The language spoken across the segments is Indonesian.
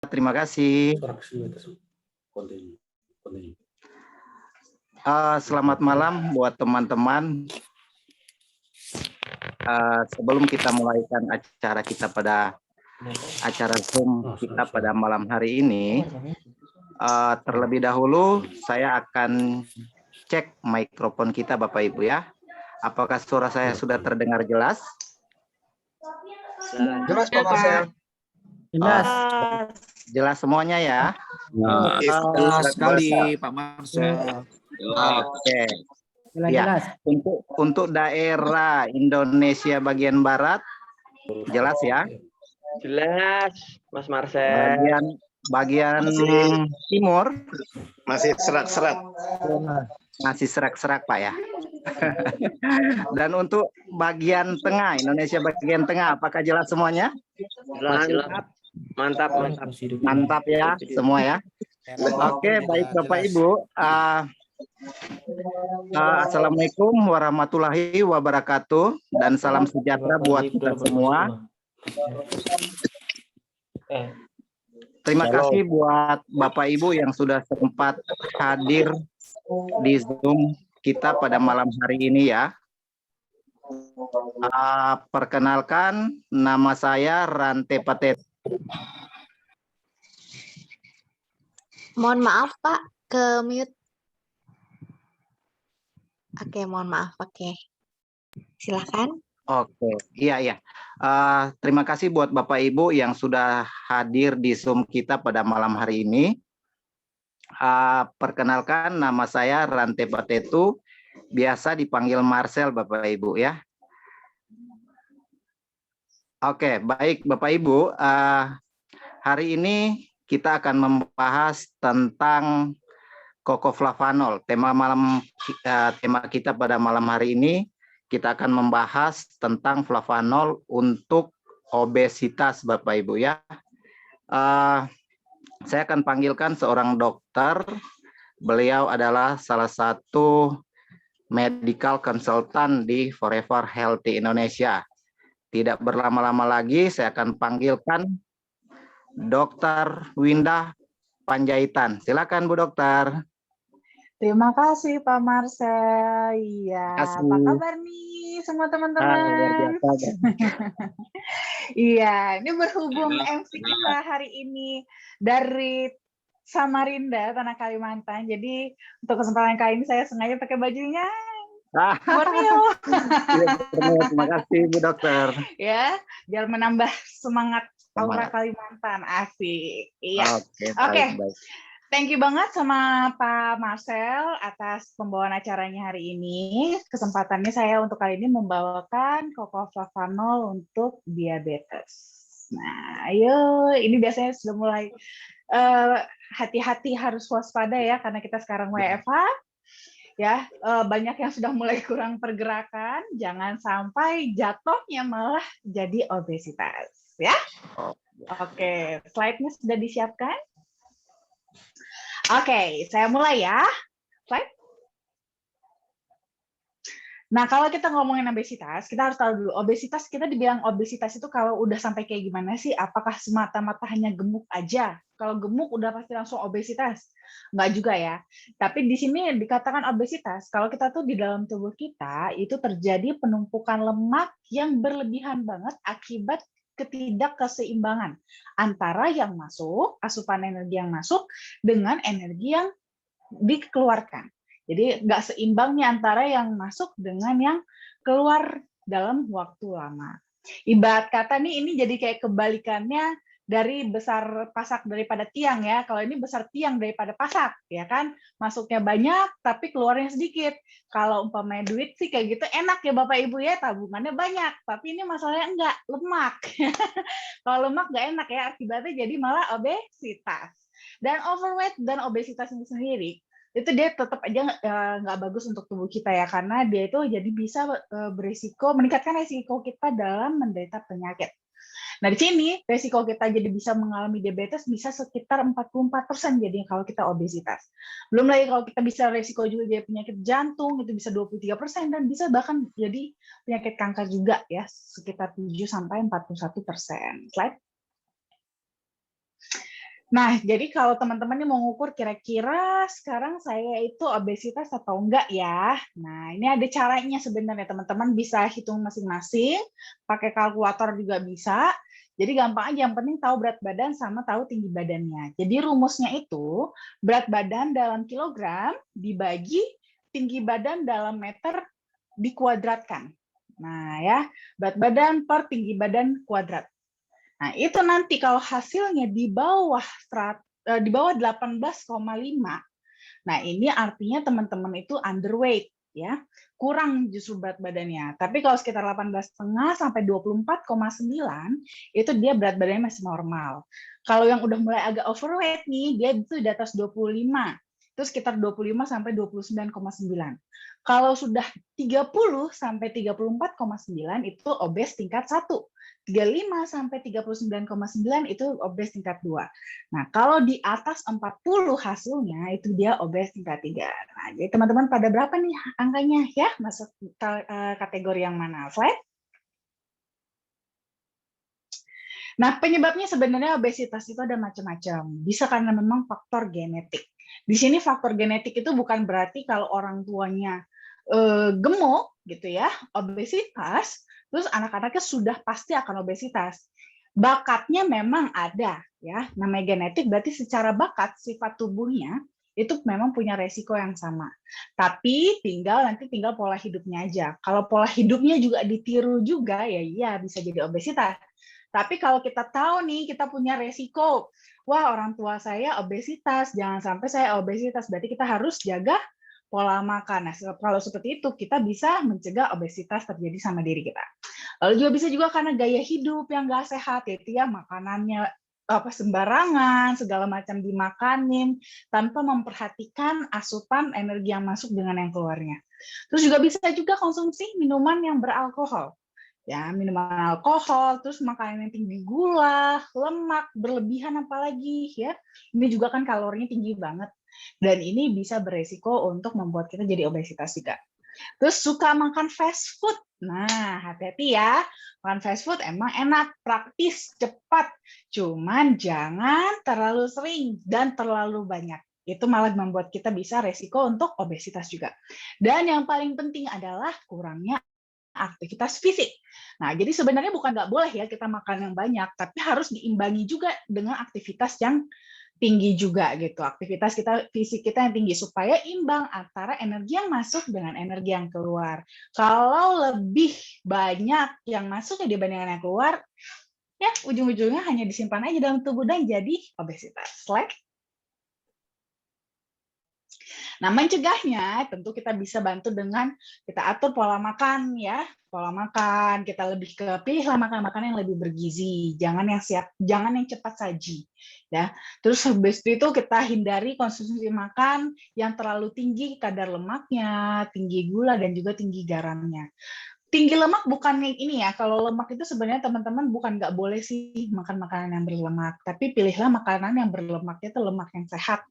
Terima kasih. Selamat malam buat teman-teman. Sebelum kita mulaikan acara kita pada acara Zoom kita pada malam hari ini, terlebih dahulu saya akan cek mikrofon kita Bapak Ibu ya. Apakah suara saya sudah terdengar jelas? Jelas Pak Marcel. Jelas. Jelas semuanya ya. Jelas sekali Pak Marcel. Oke. Jelas, Ya, jelas. untuk daerah Indonesia bagian barat jelas ya. Jelas, Mas Marcel. Bagian timur Masih serak-serak. masih serak-serak Pak ya. Dan untuk bagian tengah, Indonesia bagian tengah, apakah jelas semuanya? Jelas. Mantap. Mantap ya semua ya. Oke, baik Bapak Ibu. Assalamualaikum warahmatullahi wabarakatuh dan salam sejahtera buat kita semua. Terima kasih buat Bapak Ibu yang sudah sempat hadir di Zoom kita pada malam hari ini ya. Perkenalkan, nama saya Rante Patet. Mohon maaf Pak, ke mute. Oke, mohon maaf. Oke, silakan. Oke, iya. Terima kasih buat Bapak Ibu yang sudah hadir di Zoom kita pada malam hari ini. Perkenalkan, nama saya Rante Patetu, biasa dipanggil Marcel Bapak Ibu ya. Oke, baik Bapak Ibu, hari ini kita akan membahas tentang Cocoflavanol. Tema kita pada malam hari ini kita akan membahas tentang flavanol untuk obesitas Bapak Ibu ya. Saya akan panggilkan seorang dokter. Beliau adalah salah satu medical consultant di Forever Healthy Indonesia. Tidak berlama-lama lagi, saya akan panggilkan Dr. Windah Panjaitan. Silakan Bu Dokter. Terima kasih Pak Marcel. Iya, apa kabar nih semua teman-teman? Iya, ini berhubung MC kita hari ini dari Samarinda, Tanah Kalimantan. Jadi untuk kesempatan kali ini saya sengaja pakai bajunya Borneo. Terima kasih Bu Dokter. Ya, biar menambah semangat aura Kalimantan. Asik. Iya. Oke. Thank you banget sama Pak Marcel atas pembawaan acaranya hari ini. Kesempatannya saya untuk kali ini membawakan Cocoflavanol untuk diabetes. Nah, ayo, ini biasanya sudah mulai hati-hati harus waspada ya, karena kita sekarang WFH. Ya, banyak yang sudah mulai kurang pergerakan. Jangan sampai jatuhnya malah jadi obesitas. Ya, oke. Slide-nya sudah disiapkan. Oke, saya mulai ya. Slide. Nah, kalau kita ngomongin obesitas, kita harus tahu dulu, obesitas, kita dibilang obesitas itu kalau udah sampai kayak gimana sih? Apakah semata-mata hanya gemuk aja? Kalau gemuk udah pasti langsung obesitas? Enggak juga ya. Tapi di sini dikatakan obesitas, kalau kita tuh di dalam tubuh kita, itu terjadi penumpukan lemak yang berlebihan banget akibat ketidakkeseimbangan antara yang masuk, asupan energi yang masuk, dengan energi yang dikeluarkan. Jadi nggak seimbang nih antara yang masuk dengan yang keluar dalam waktu lama. Ibarat kata nih ini jadi kayak kebalikannya dari besar pasak daripada tiang ya. Kalau ini besar tiang daripada pasak, ya kan? Masuknya banyak tapi keluarnya sedikit. Kalau umpamanya duit sih kayak gitu enak ya Bapak Ibu ya, tabungannya banyak. Tapi ini masalahnya enggak, lemak. Kalau lemak nggak enak ya, akibatnya jadi malah obesitas. Dan overweight dan obesitas itu sendiri itu dia tetap aja nggak bagus untuk tubuh kita ya, karena dia itu jadi bisa berisiko meningkatkan risiko kita dalam menderita penyakit. Nah, di sini risiko kita jadi bisa mengalami diabetes bisa sekitar 44% jadi kalau kita obesitas. Belum lagi kalau kita bisa risiko juga jadi penyakit jantung itu bisa 23% dan bisa bahkan jadi penyakit kanker juga ya sekitar 7 sampai 41%. Slide. Nah, jadi kalau teman-teman ini mau ngukur kira-kira sekarang saya itu obesitas atau enggak ya. Nah, ini ada caranya sebenarnya teman-teman bisa hitung masing-masing, pakai kalkulator juga bisa. Jadi gampang aja, yang penting tahu berat badan sama tahu tinggi badannya. Jadi rumusnya itu berat badan dalam kilogram dibagi tinggi badan dalam meter dikuadratkan. Nah, ya, berat badan per tinggi badan kuadrat. Nah, itu nanti kalau hasilnya di bawah 18,5, nah ini artinya teman-teman itu underweight ya, kurang justru berat badannya. Tapi kalau sekitar 18,5 sampai 24,9 itu dia berat badannya masih normal. Kalau yang udah mulai agak overweight nih, dia itu di atas 25. Itu sekitar 25 sampai 29,9. Kalau sudah 30 sampai 34,9 itu obes tingkat 1. 35 sampai 39,9 itu obes tingkat 2. Nah, kalau di atas 40 hasilnya itu dia obes tingkat 3. Nah, jadi teman-teman pada berapa nih angkanya ya? Masuk kategori yang mana? Slide. Nah, penyebabnya sebenarnya obesitas itu ada macam-macam. Bisa karena memang faktor genetik. Di sini faktor genetik itu bukan berarti kalau orang tuanya gemuk gitu ya, obesitas, terus anak-anaknya sudah pasti akan obesitas. Bakatnya memang ada ya, namanya genetik berarti secara bakat sifat tubuhnya itu memang punya resiko yang sama. Tapi tinggal pola hidupnya aja. Kalau pola hidupnya juga ditiru juga ya iya bisa jadi obesitas. Tapi kalau kita tahu nih kita punya resiko, wah orang tua saya obesitas, jangan sampai saya obesitas, berarti kita harus jaga pola makan. Nah, kalau seperti itu kita bisa mencegah obesitas terjadi sama diri kita. Lalu juga bisa juga karena gaya hidup yang nggak sehat, yaitu ya makanannya sembarangan, segala macam dimakanin tanpa memperhatikan asupan energi yang masuk dengan yang keluarnya. Terus juga bisa juga konsumsi minuman yang beralkohol. Ya, minuman alkohol, terus makanan yang tinggi gula, lemak, berlebihan apalagi ya. Ini juga kan kalorinya tinggi banget. Dan ini bisa beresiko untuk membuat kita jadi obesitas juga. Terus suka makan fast food. Nah, hati-hati ya. Makan fast food emang enak, praktis, cepat. Cuman jangan terlalu sering dan terlalu banyak. Itu malah membuat kita bisa resiko untuk obesitas juga. Dan yang paling penting adalah kurangnya aktivitas fisik. Nah, jadi sebenarnya bukan nggak boleh ya kita makan yang banyak, tapi harus diimbangi juga dengan aktivitas yang tinggi juga gitu. Aktivitas fisik kita yang tinggi supaya imbang antara energi yang masuk dengan energi yang keluar. Kalau lebih banyak yang masuk dibandingkan yang keluar, ya ujung-ujungnya hanya disimpan aja dalam tubuh dan jadi obesitas. Slide. Nah, mencegahnya tentu kita bisa bantu dengan kita atur pola makan ya. Pola makan, kita lebih ke pilihlah makan-makan yang lebih bergizi, jangan yang cepat saji. Ya. Terus habis itu kita hindari konsumsi makan yang terlalu tinggi kadar lemaknya, tinggi gula dan juga tinggi garamnya. Tinggi lemak bukan ini ya, kalau lemak itu sebenarnya teman-teman bukan nggak boleh sih makan makanan yang berlemak, tapi pilihlah makanan yang berlemaknya itu lemak yang sehat.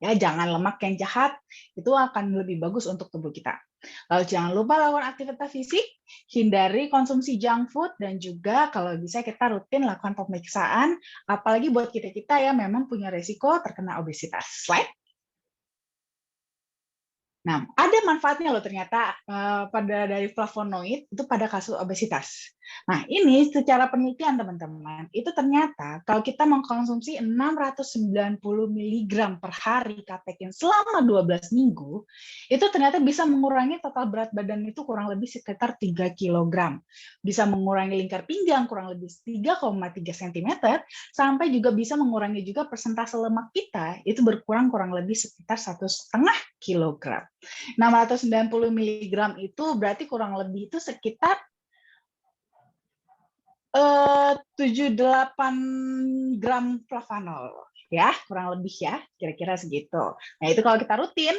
Ya, jangan lemak yang jahat, itu akan lebih bagus untuk tubuh kita. Lalu jangan lupa lakukan aktivitas fisik, hindari konsumsi junk food, dan juga kalau bisa kita rutin lakukan pemeriksaan, apalagi buat kita-kita yang memang punya resiko terkena obesitas. Slide. Nah, ada manfaatnya loh ternyata dari flavonoid itu pada kasus obesitas. Nah, ini secara penelitian teman-teman, itu ternyata kalau kita mengkonsumsi 690 mg per hari katekin selama 12 minggu, itu ternyata bisa mengurangi total berat badan itu kurang lebih sekitar 3 kg. Bisa mengurangi lingkar pinggang kurang lebih 3,3 cm, sampai juga bisa mengurangi juga persentase lemak kita, itu berkurang kurang lebih sekitar 1,5 kg. 690 mg itu berarti kurang lebih itu sekitar 78 gram flavanol ya, kurang lebih ya, kira-kira segitu. Nah, itu kalau kita rutin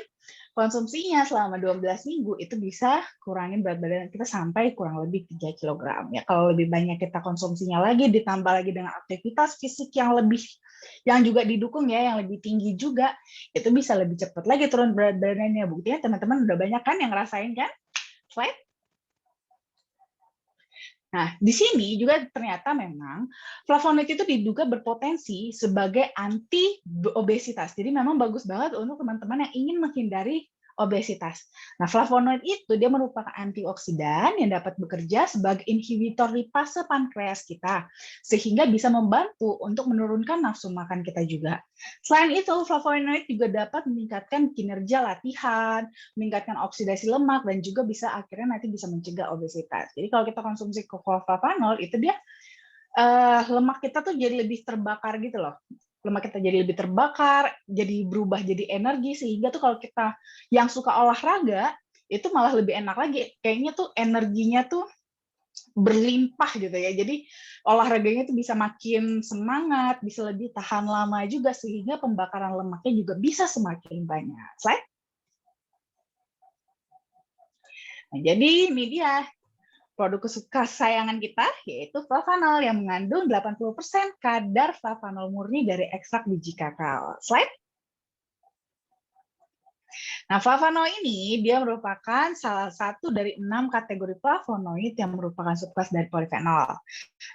konsumsinya selama 12 minggu itu bisa kurangin berat badan kita sampai kurang lebih 3 kg. Ya, kalau lebih banyak kita konsumsinya lagi ditambah lagi dengan aktivitas fisik yang juga didukung ya, yang lebih tinggi juga, itu bisa lebih cepat lagi turun berat badannya. Buktinya teman-teman udah banyak kan yang ngerasain kan? Slide. Nah, di sini juga ternyata memang flavonoid itu diduga berpotensi sebagai anti obesitas. Jadi memang bagus banget untuk teman-teman yang ingin menghindari obesitas. Nah, flavonoid itu dia merupakan antioksidan yang dapat bekerja sebagai inhibitor lipase pankreas kita, sehingga bisa membantu untuk menurunkan nafsu makan kita juga. Selain itu, flavonoid juga dapat meningkatkan kinerja latihan, meningkatkan oksidasi lemak, dan juga bisa akhirnya nanti bisa mencegah obesitas. Jadi kalau kita konsumsi flavanol, itu dia lemak kita tuh jadi lebih terbakar gitu loh. Lemak kita jadi lebih terbakar, jadi berubah jadi energi, sehingga tuh kalau kita yang suka olahraga, itu malah lebih enak lagi. Kayaknya tuh energinya tuh berlimpah gitu ya. Jadi olahraganya tuh bisa makin semangat, bisa lebih tahan lama juga, sehingga pembakaran lemaknya juga bisa semakin banyak. Slide. Nah, jadi ini dia produk kesayangan kita, yaitu flavanol yang mengandung 80% kadar flavanol murni dari ekstrak biji kakao. Slide. Nah, flavanol ini dia merupakan salah satu dari 6 kategori flavonoid yang merupakan subkelas dari polifenol.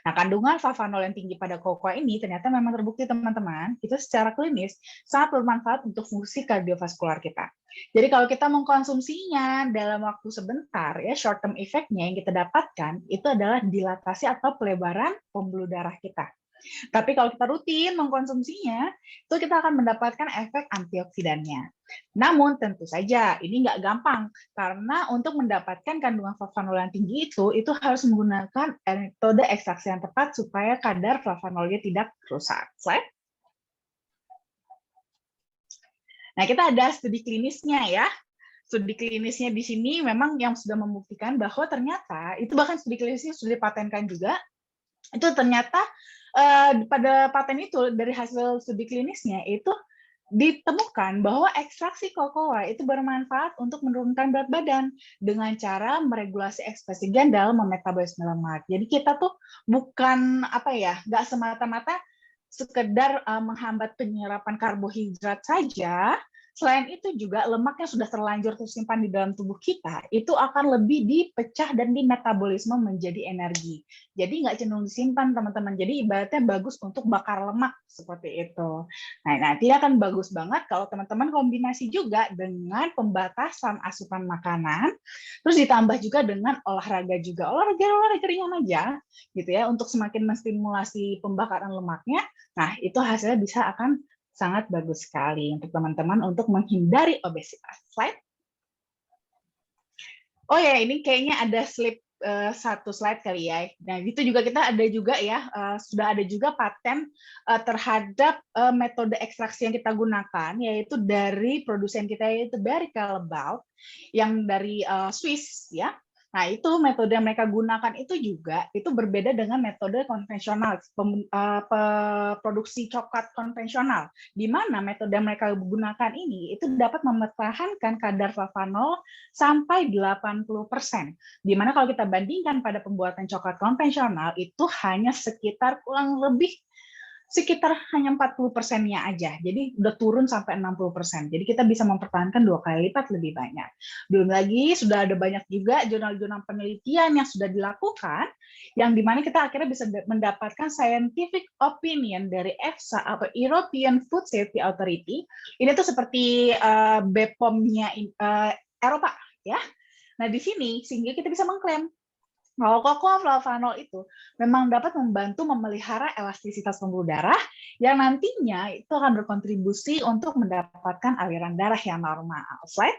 Nah, kandungan flavanol yang tinggi pada kokoa ini ternyata memang terbukti teman-teman, itu secara klinis sangat bermanfaat untuk fungsi kardiovaskular kita. Jadi kalau kita mengkonsumsinya dalam waktu sebentar, ya short term effect-nya yang kita dapatkan itu adalah dilatasi atau pelebaran pembuluh darah kita. Tapi kalau kita rutin mengkonsumsinya, itu kita akan mendapatkan efek antioksidannya. Namun tentu saja ini nggak gampang, karena untuk mendapatkan kandungan flavanol yang tinggi itu harus menggunakan metode ekstraksi yang tepat supaya kadar flavanolnya tidak rusak. Slide. Nah, kita ada studi klinisnya ya. Studi klinisnya di sini memang yang sudah membuktikan bahwa ternyata, itu bahkan studi klinisnya sudah dipatenkan juga, itu ternyata pada paten itu dari hasil studi klinisnya itu ditemukan bahwa ekstraksi kokoa itu bermanfaat untuk menurunkan berat badan dengan cara meregulasi ekspresi gen dalam memetabolisme lemak. Jadi kita tuh bukan nggak semata-mata sekedar menghambat penyerapan karbohidrat saja. Selain itu juga lemak yang sudah terlanjur tersimpan di dalam tubuh kita itu akan lebih dipecah dan dimetabolisme menjadi energi. Jadi nggak cenderung disimpan teman-teman. Jadi ibaratnya bagus untuk bakar lemak seperti itu. Nah, nanti akan bagus banget kalau teman-teman kombinasi juga dengan pembatasan asupan makanan, terus ditambah juga dengan olahraga juga. Olahraga ringan aja gitu ya untuk semakin menstimulasi pembakaran lemaknya. Nah, itu hasilnya bisa akan sangat bagus sekali untuk teman-teman untuk menghindari obesitas. Slide. Oh ya, ini kayaknya ada satu slide kali ya. Nah, itu juga kita ada juga ya, sudah ada juga paten terhadap metode ekstraksi yang kita gunakan, yaitu dari produsen kita, yaitu Berika Lebau, yang dari Swiss ya. Nah, itu metode yang mereka gunakan itu juga itu berbeda dengan metode konvensional, produksi coklat konvensional, di mana metode yang mereka gunakan ini itu dapat mempertahankan kadar flavanol sampai 80%. Di mana kalau kita bandingkan pada pembuatan coklat konvensional itu hanya sekitar kurang lebih sekitar hanya 40%-nya aja. Jadi udah turun sampai 60%. Jadi kita bisa mempertahankan 2 kali lipat lebih banyak. Belum lagi sudah ada banyak juga jurnal-jurnal penelitian yang sudah dilakukan, yang dimana kita akhirnya bisa mendapatkan scientific opinion dari EFSA atau European Food Safety Authority. Ini tuh seperti BPOM-nya Eropa, ya. Nah, di sini sehingga kita bisa mengklaim bahwa kokoa flavanol itu memang dapat membantu memelihara elastisitas pembuluh darah yang nantinya itu akan berkontribusi untuk mendapatkan aliran darah yang normal. Slide.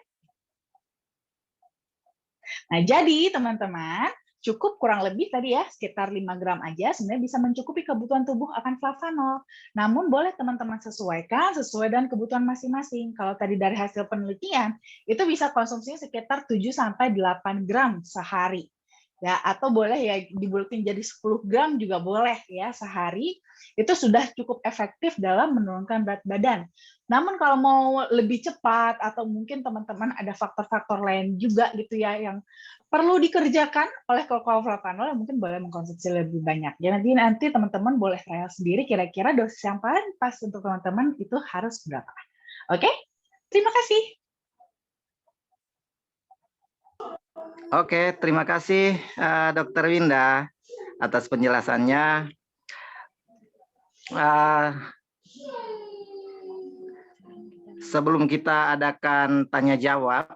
Nah, jadi teman-teman, cukup kurang lebih tadi ya, sekitar 5 gram aja sebenarnya bisa mencukupi kebutuhan tubuh akan flavanol. Namun boleh teman-teman sesuaikan sesuai dengan kebutuhan masing-masing. Kalau tadi dari hasil penelitian, itu bisa konsumsinya sekitar 7-8 gram sehari. Ya, atau boleh ya dibulatin jadi 10 gram juga boleh ya sehari, itu sudah cukup efektif dalam menurunkan berat badan. Namun kalau mau lebih cepat atau mungkin teman-teman ada faktor-faktor lain juga gitu ya yang perlu dikerjakan oleh kokoa flavanol, mungkin boleh mengkonsumsi lebih banyak. Ya, nanti teman-teman boleh trial sendiri kira-kira dosis yang paling pas untuk teman-teman itu harus berapa. Oke? Terima kasih. Oke, terima kasih Dr. Winda. atas penjelasannya. Sebelum kita adakan tanya jawab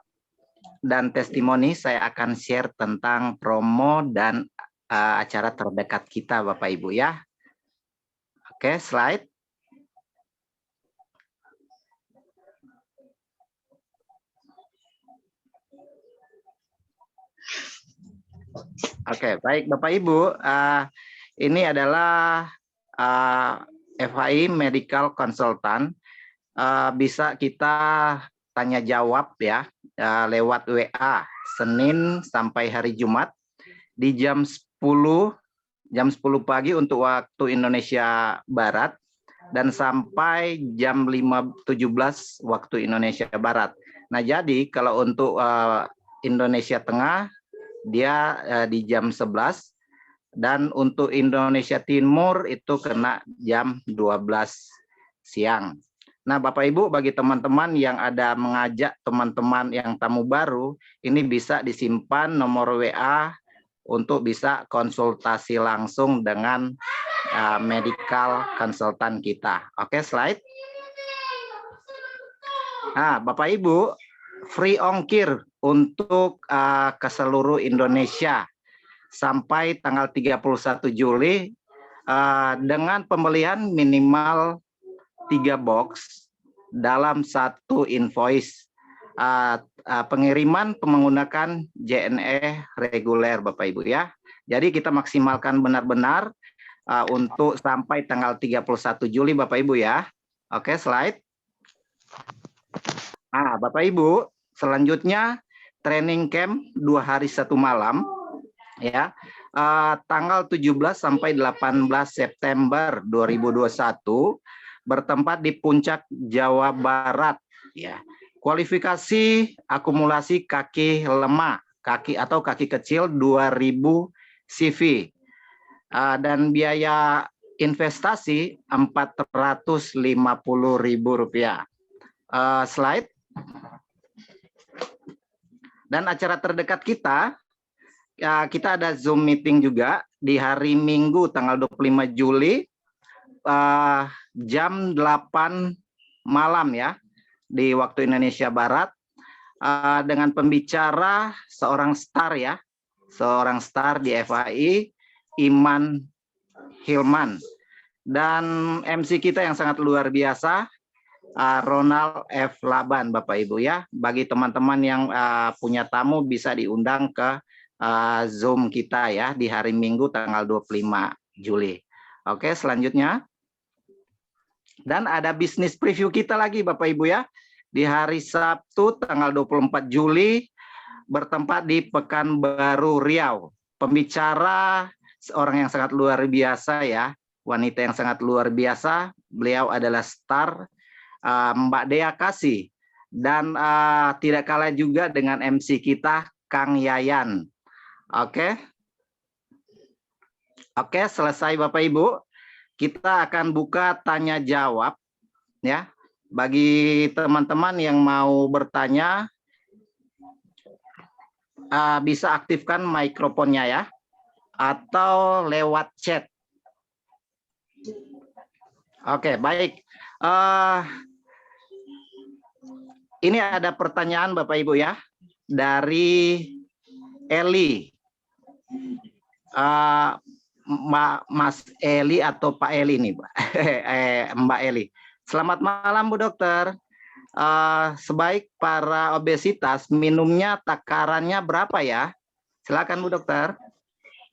dan testimoni, saya akan share tentang promo dan acara terdekat kita, Bapak Ibu ya. Oke, slide. Oke, baik Bapak Ibu, ini adalah FHI Medical Consultant. Bisa kita tanya jawab ya lewat WA Senin sampai hari Jumat di jam 10 pagi untuk waktu Indonesia Barat dan sampai jam 5.17 waktu Indonesia Barat. Nah, jadi kalau untuk Indonesia Tengah dia di jam 11 dan untuk Indonesia Timur itu kena jam 12 siang. Nah, Bapak Ibu, bagi teman-teman yang ada mengajak teman-teman yang tamu baru, ini bisa disimpan nomor WA untuk bisa konsultasi langsung dengan medical consultant kita. Oke, slide. Nah, Bapak Ibu, free ongkir untuk ke seluruh Indonesia sampai tanggal 31 Juli dengan pembelian minimal 3 box dalam satu invoice. Pengiriman menggunakan JNE reguler, Bapak Ibu ya. Jadi kita maksimalkan benar-benar untuk sampai tanggal 31 Juli, Bapak Ibu ya. Oke, slide. Nah, Bapak Ibu, selanjutnya training camp 2 hari 1 malam ya. Tanggal 17 sampai 18 September 2021 bertempat di Puncak, Jawa Barat ya. Kualifikasi akumulasi kaki lemah, kaki atau kaki kecil 2000 CV. Dan biaya investasi Rp450.000. Slide. Dan acara terdekat kita ada Zoom meeting juga di hari Minggu tanggal 25 Juli jam 8 malam ya di waktu Indonesia Barat dengan pembicara seorang star di FHI, Iman Hilman, dan MC kita yang sangat luar biasa, Ronald F. Laban, Bapak Ibu ya. Bagi teman-teman yang punya tamu bisa diundang ke Zoom kita ya di hari Minggu tanggal 25 Juli. Oke, selanjutnya. Dan ada bisnis preview kita lagi Bapak Ibu ya. Di hari Sabtu tanggal 24 Juli bertempat di Pekanbaru Riau. Pembicara seorang yang sangat luar biasa ya. Wanita yang sangat luar biasa. Beliau adalah star Mbak Dea Kasih. Dan tidak kalah juga dengan MC kita Kang Yayan. Oke. Oke, selesai Bapak Ibu. Kita akan buka tanya jawab ya. Bagi teman-teman yang mau bertanya bisa aktifkan mikrofonnya ya atau lewat chat. Oke, baik. Ini ada pertanyaan Bapak Ibu ya dari Eli. Mas Eli atau Pak Eli nih, Mbak Eli. Selamat malam Bu Dokter. Sebaik para obesitas minumnya takarannya berapa ya? Silakan Bu Dokter.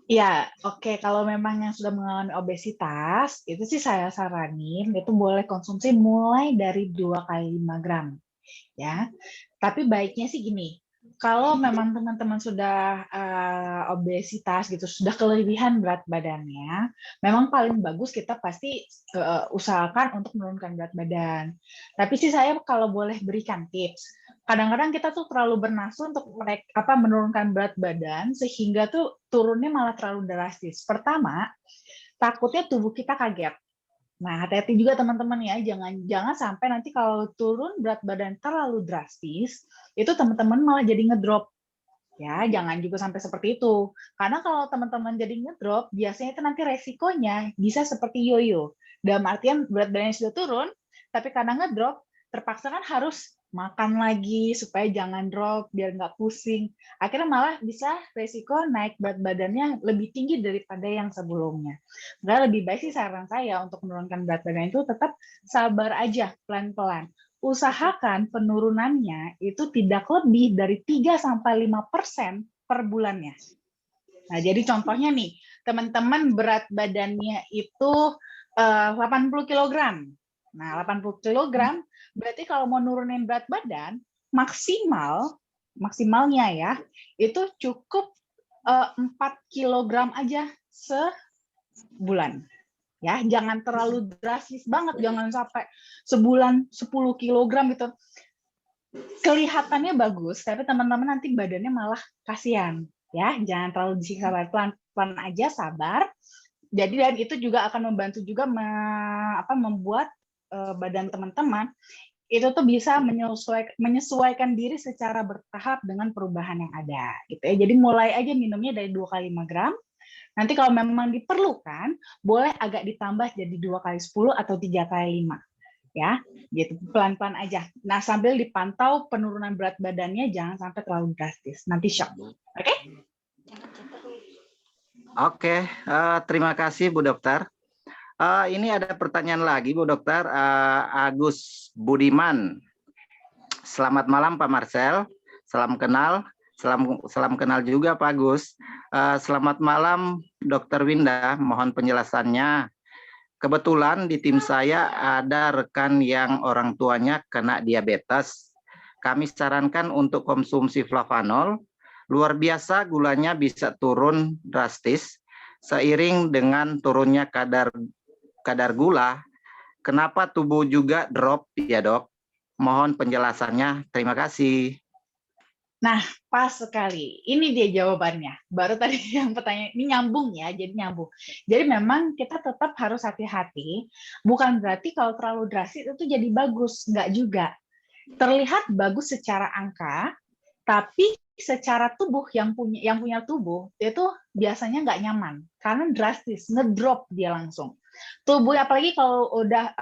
Ya, oke. Kalau memang yang sudah mengalami obesitas, itu sih saya saranin itu boleh konsumsi mulai dari 2 kali 5 gram. Ya, tapi baiknya sih gini. Kalau memang teman-teman sudah obesitas gitu, sudah kelebihan berat badannya, memang paling bagus kita pasti usahakan untuk menurunkan berat badan. Tapi sih saya kalau boleh berikan tips, kadang-kadang kita tuh terlalu bernafsu untuk menurunkan berat badan sehingga tuh turunnya malah terlalu drastis. Pertama, takutnya tubuh kita kaget. Nah, hati-hati juga teman-teman ya, jangan sampai nanti kalau turun berat badan terlalu drastis, itu teman-teman malah jadi ngedrop. Ya, jangan juga sampai seperti itu. Karena kalau teman-teman jadi ngedrop, biasanya itu nanti resikonya bisa seperti yoyo. Dalam artian berat badannya sudah turun, tapi karena ngedrop, terpaksa kan harus makan lagi supaya jangan drop, biar nggak pusing. Akhirnya malah bisa resiko naik berat badannya lebih tinggi daripada yang sebelumnya. Nah, lebih baik sih saran saya untuk menurunkan berat badan itu tetap sabar aja, pelan-pelan. Usahakan penurunannya itu tidak lebih dari 3-5% per bulannya. Nah, jadi contohnya nih, teman-teman berat badannya itu 80 kg. Nah, 80 kg berarti kalau mau nurunin berat badan, maksimalnya ya, itu cukup 4 kg aja sebulan. Ya, jangan terlalu drastis banget, jangan sampai sebulan 10 kg gitu. Kelihatannya bagus, tapi teman-teman nanti badannya malah kasihan. Ya, jangan terlalu disiksa, pelan-pelan aja, sabar. Jadi dan itu juga akan membantu juga membuat badan teman-teman itu tuh bisa menyesuaikan diri secara bertahap dengan perubahan yang ada. Gitu ya. Jadi mulai aja minumnya dari 2 kali 5 gram. Nanti kalau memang diperlukan, boleh agak ditambah jadi 2 kali 10 atau 3 kali 5. Ya, gitu pelan-pelan aja. Nah, sambil dipantau penurunan berat badannya jangan sampai terlalu drastis. Nanti shock. Oke? Oke, terima kasih Bu Dokter. Ini ada pertanyaan lagi Bu Dokter. Agus Budiman. Selamat malam Pak Marcel. Salam kenal. Salam kenal juga Pak Agus. Selamat malam Dokter Winda, mohon penjelasannya. Kebetulan di tim saya ada rekan yang orang tuanya kena diabetes. Kami sarankan untuk konsumsi flavanol. Luar biasa gulanya bisa turun drastis seiring dengan turunnya kadar gula. Kenapa tubuh juga drop ya Dok? Mohon penjelasannya. Terima kasih. Nah, pas sekali. Ini dia jawabannya. Baru tadi yang pertanyaan, ini nyambung ya, jadi nyambung. Jadi memang kita tetap harus hati-hati. Bukan berarti kalau terlalu drastis itu jadi bagus. Enggak juga. Terlihat bagus secara angka, tapi secara tubuh yang punya tubuh itu biasanya nggak nyaman. Karena drastis, ngedrop dia langsung. Tubuh apalagi kalau udah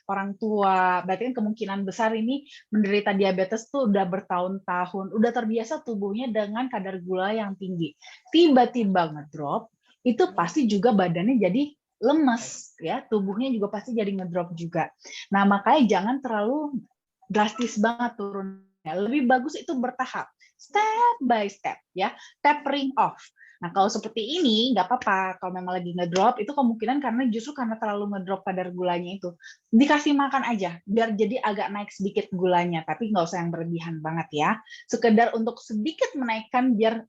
orang tua, berarti kan kemungkinan besar ini menderita diabetes tuh udah bertahun-tahun, udah terbiasa tubuhnya dengan kadar gula yang tinggi. Tiba-tiba ngedrop, itu pasti juga badannya jadi lemes ya, tubuhnya juga pasti jadi ngedrop juga. Nah, makanya jangan terlalu drastis banget turunnya. Lebih bagus itu bertahap, step by step ya, tapering off. Nah, kalau seperti ini, nggak apa-apa. Kalau memang lagi ngedrop, itu kemungkinan justru karena terlalu ngedrop kadar gulanya itu. Dikasih makan aja, biar jadi agak naik sedikit gulanya. Tapi nggak usah yang berlebihan banget ya. Sekedar untuk sedikit menaikkan, biar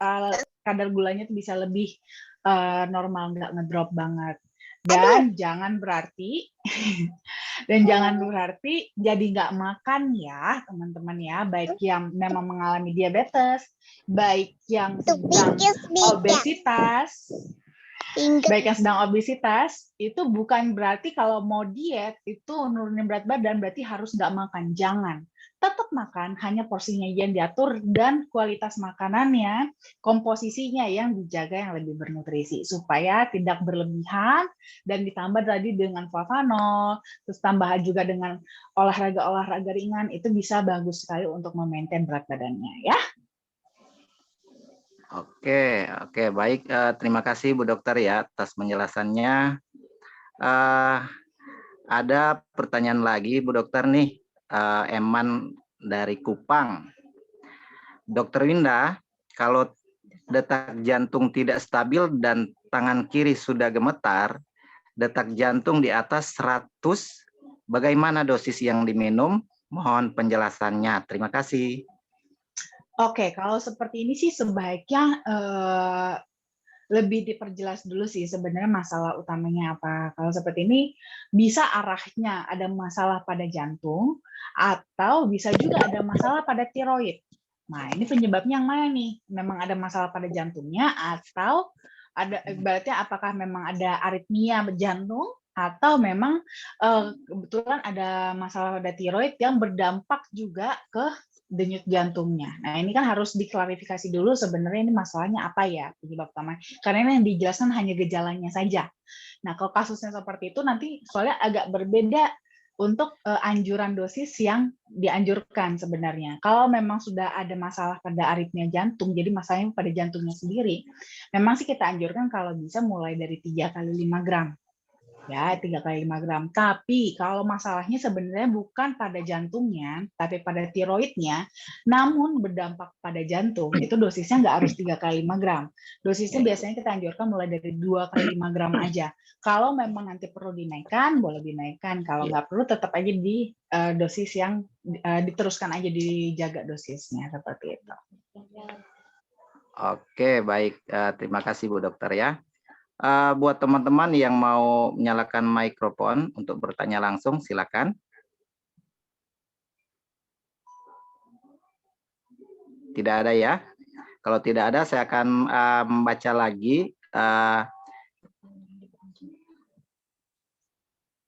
kadar gulanya itu bisa lebih normal, nggak ngedrop banget. Dan jangan berarti jadi nggak makan ya teman-teman ya, baik yang memang mengalami diabetes, baik yang sedang obesitas, itu bukan berarti kalau mau diet itu nurunin berat badan berarti harus nggak makan. Jangan, tetap makan, hanya porsinya yang diatur dan kualitas makanannya, komposisinya yang dijaga yang lebih bernutrisi supaya tidak berlebihan, dan ditambah tadi dengan flavanol, terus tambahan juga dengan olahraga ringan, itu bisa bagus sekali untuk memaintain berat badannya ya. Oke, baik. Terima kasih Bu Dokter ya atas penjelasannya. Ada pertanyaan lagi Bu Dokter nih, Eman dari Kupang. Dokter Winda, kalau detak jantung tidak stabil dan tangan kiri sudah gemetar, detak jantung di atas 100, bagaimana dosis yang diminum? Mohon penjelasannya. Terima kasih. Oke, kalau seperti ini sih sebaiknya lebih diperjelas dulu sih sebenarnya masalah utamanya apa. Kalau seperti ini bisa arahnya ada masalah pada jantung atau bisa juga ada masalah pada tiroid. Nah, ini penyebabnya yang mana nih? Memang ada masalah pada jantungnya atau ada berarti apakah memang ada aritmia jantung atau memang kebetulan ada masalah pada tiroid yang berdampak juga ke denyut jantungnya. Nah, ini kan harus diklarifikasi dulu sebenarnya ini masalahnya apa ya penyebab utama. Karena ini yang dijelaskan hanya gejalanya saja. Nah, kalau kasusnya seperti itu nanti soalnya agak berbeda untuk anjuran dosis yang dianjurkan sebenarnya. Kalau memang sudah ada masalah pada aritmia jantung, jadi masalahnya pada jantungnya sendiri, memang sih kita anjurkan kalau bisa mulai dari 3 kali 5 gram. Ya, 3 kali 5 gram. Tapi kalau masalahnya sebenarnya bukan pada jantungnya, tapi pada tiroidnya, namun berdampak pada jantung, itu dosisnya nggak harus 3 kali 5 gram. Dosisnya biasanya kita anjurkan mulai dari 2 kali 5 gram aja. Kalau memang nanti perlu dinaikkan, boleh dinaikkan. Kalau nggak perlu, tetap aja di dosis yang diteruskan aja, dijaga dosisnya, seperti itu. Oke, baik. Terima kasih Bu Dokter ya. Buat teman-teman yang mau menyalakan mikrofon untuk bertanya langsung, silakan. Tidak ada ya? Kalau tidak ada, saya akan membaca lagi.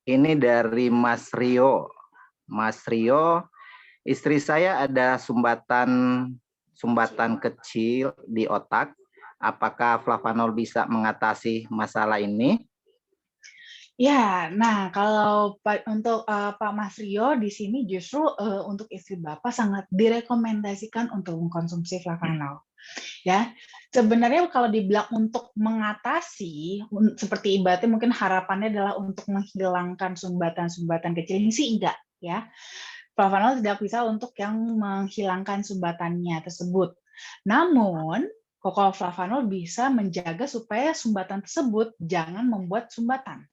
Ini dari Mas Rio. Mas Rio, istri saya ada sumbatan kecil di otak. Apakah flavanol bisa mengatasi masalah ini? Ya, nah kalau untuk Pak Mas Rio di sini justru untuk istri Bapak sangat direkomendasikan untuk mengkonsumsi flavanol. Ya, sebenarnya kalau dibilang untuk mengatasi, seperti ibaratnya mungkin harapannya adalah untuk menghilangkan sumbatan-sumbatan kecil ini sih enggak, ya. Flavanol tidak bisa untuk yang menghilangkan sumbatannya tersebut. Namun flavanol bisa menjaga supaya sumbatan tersebut jangan membuat sumbatan.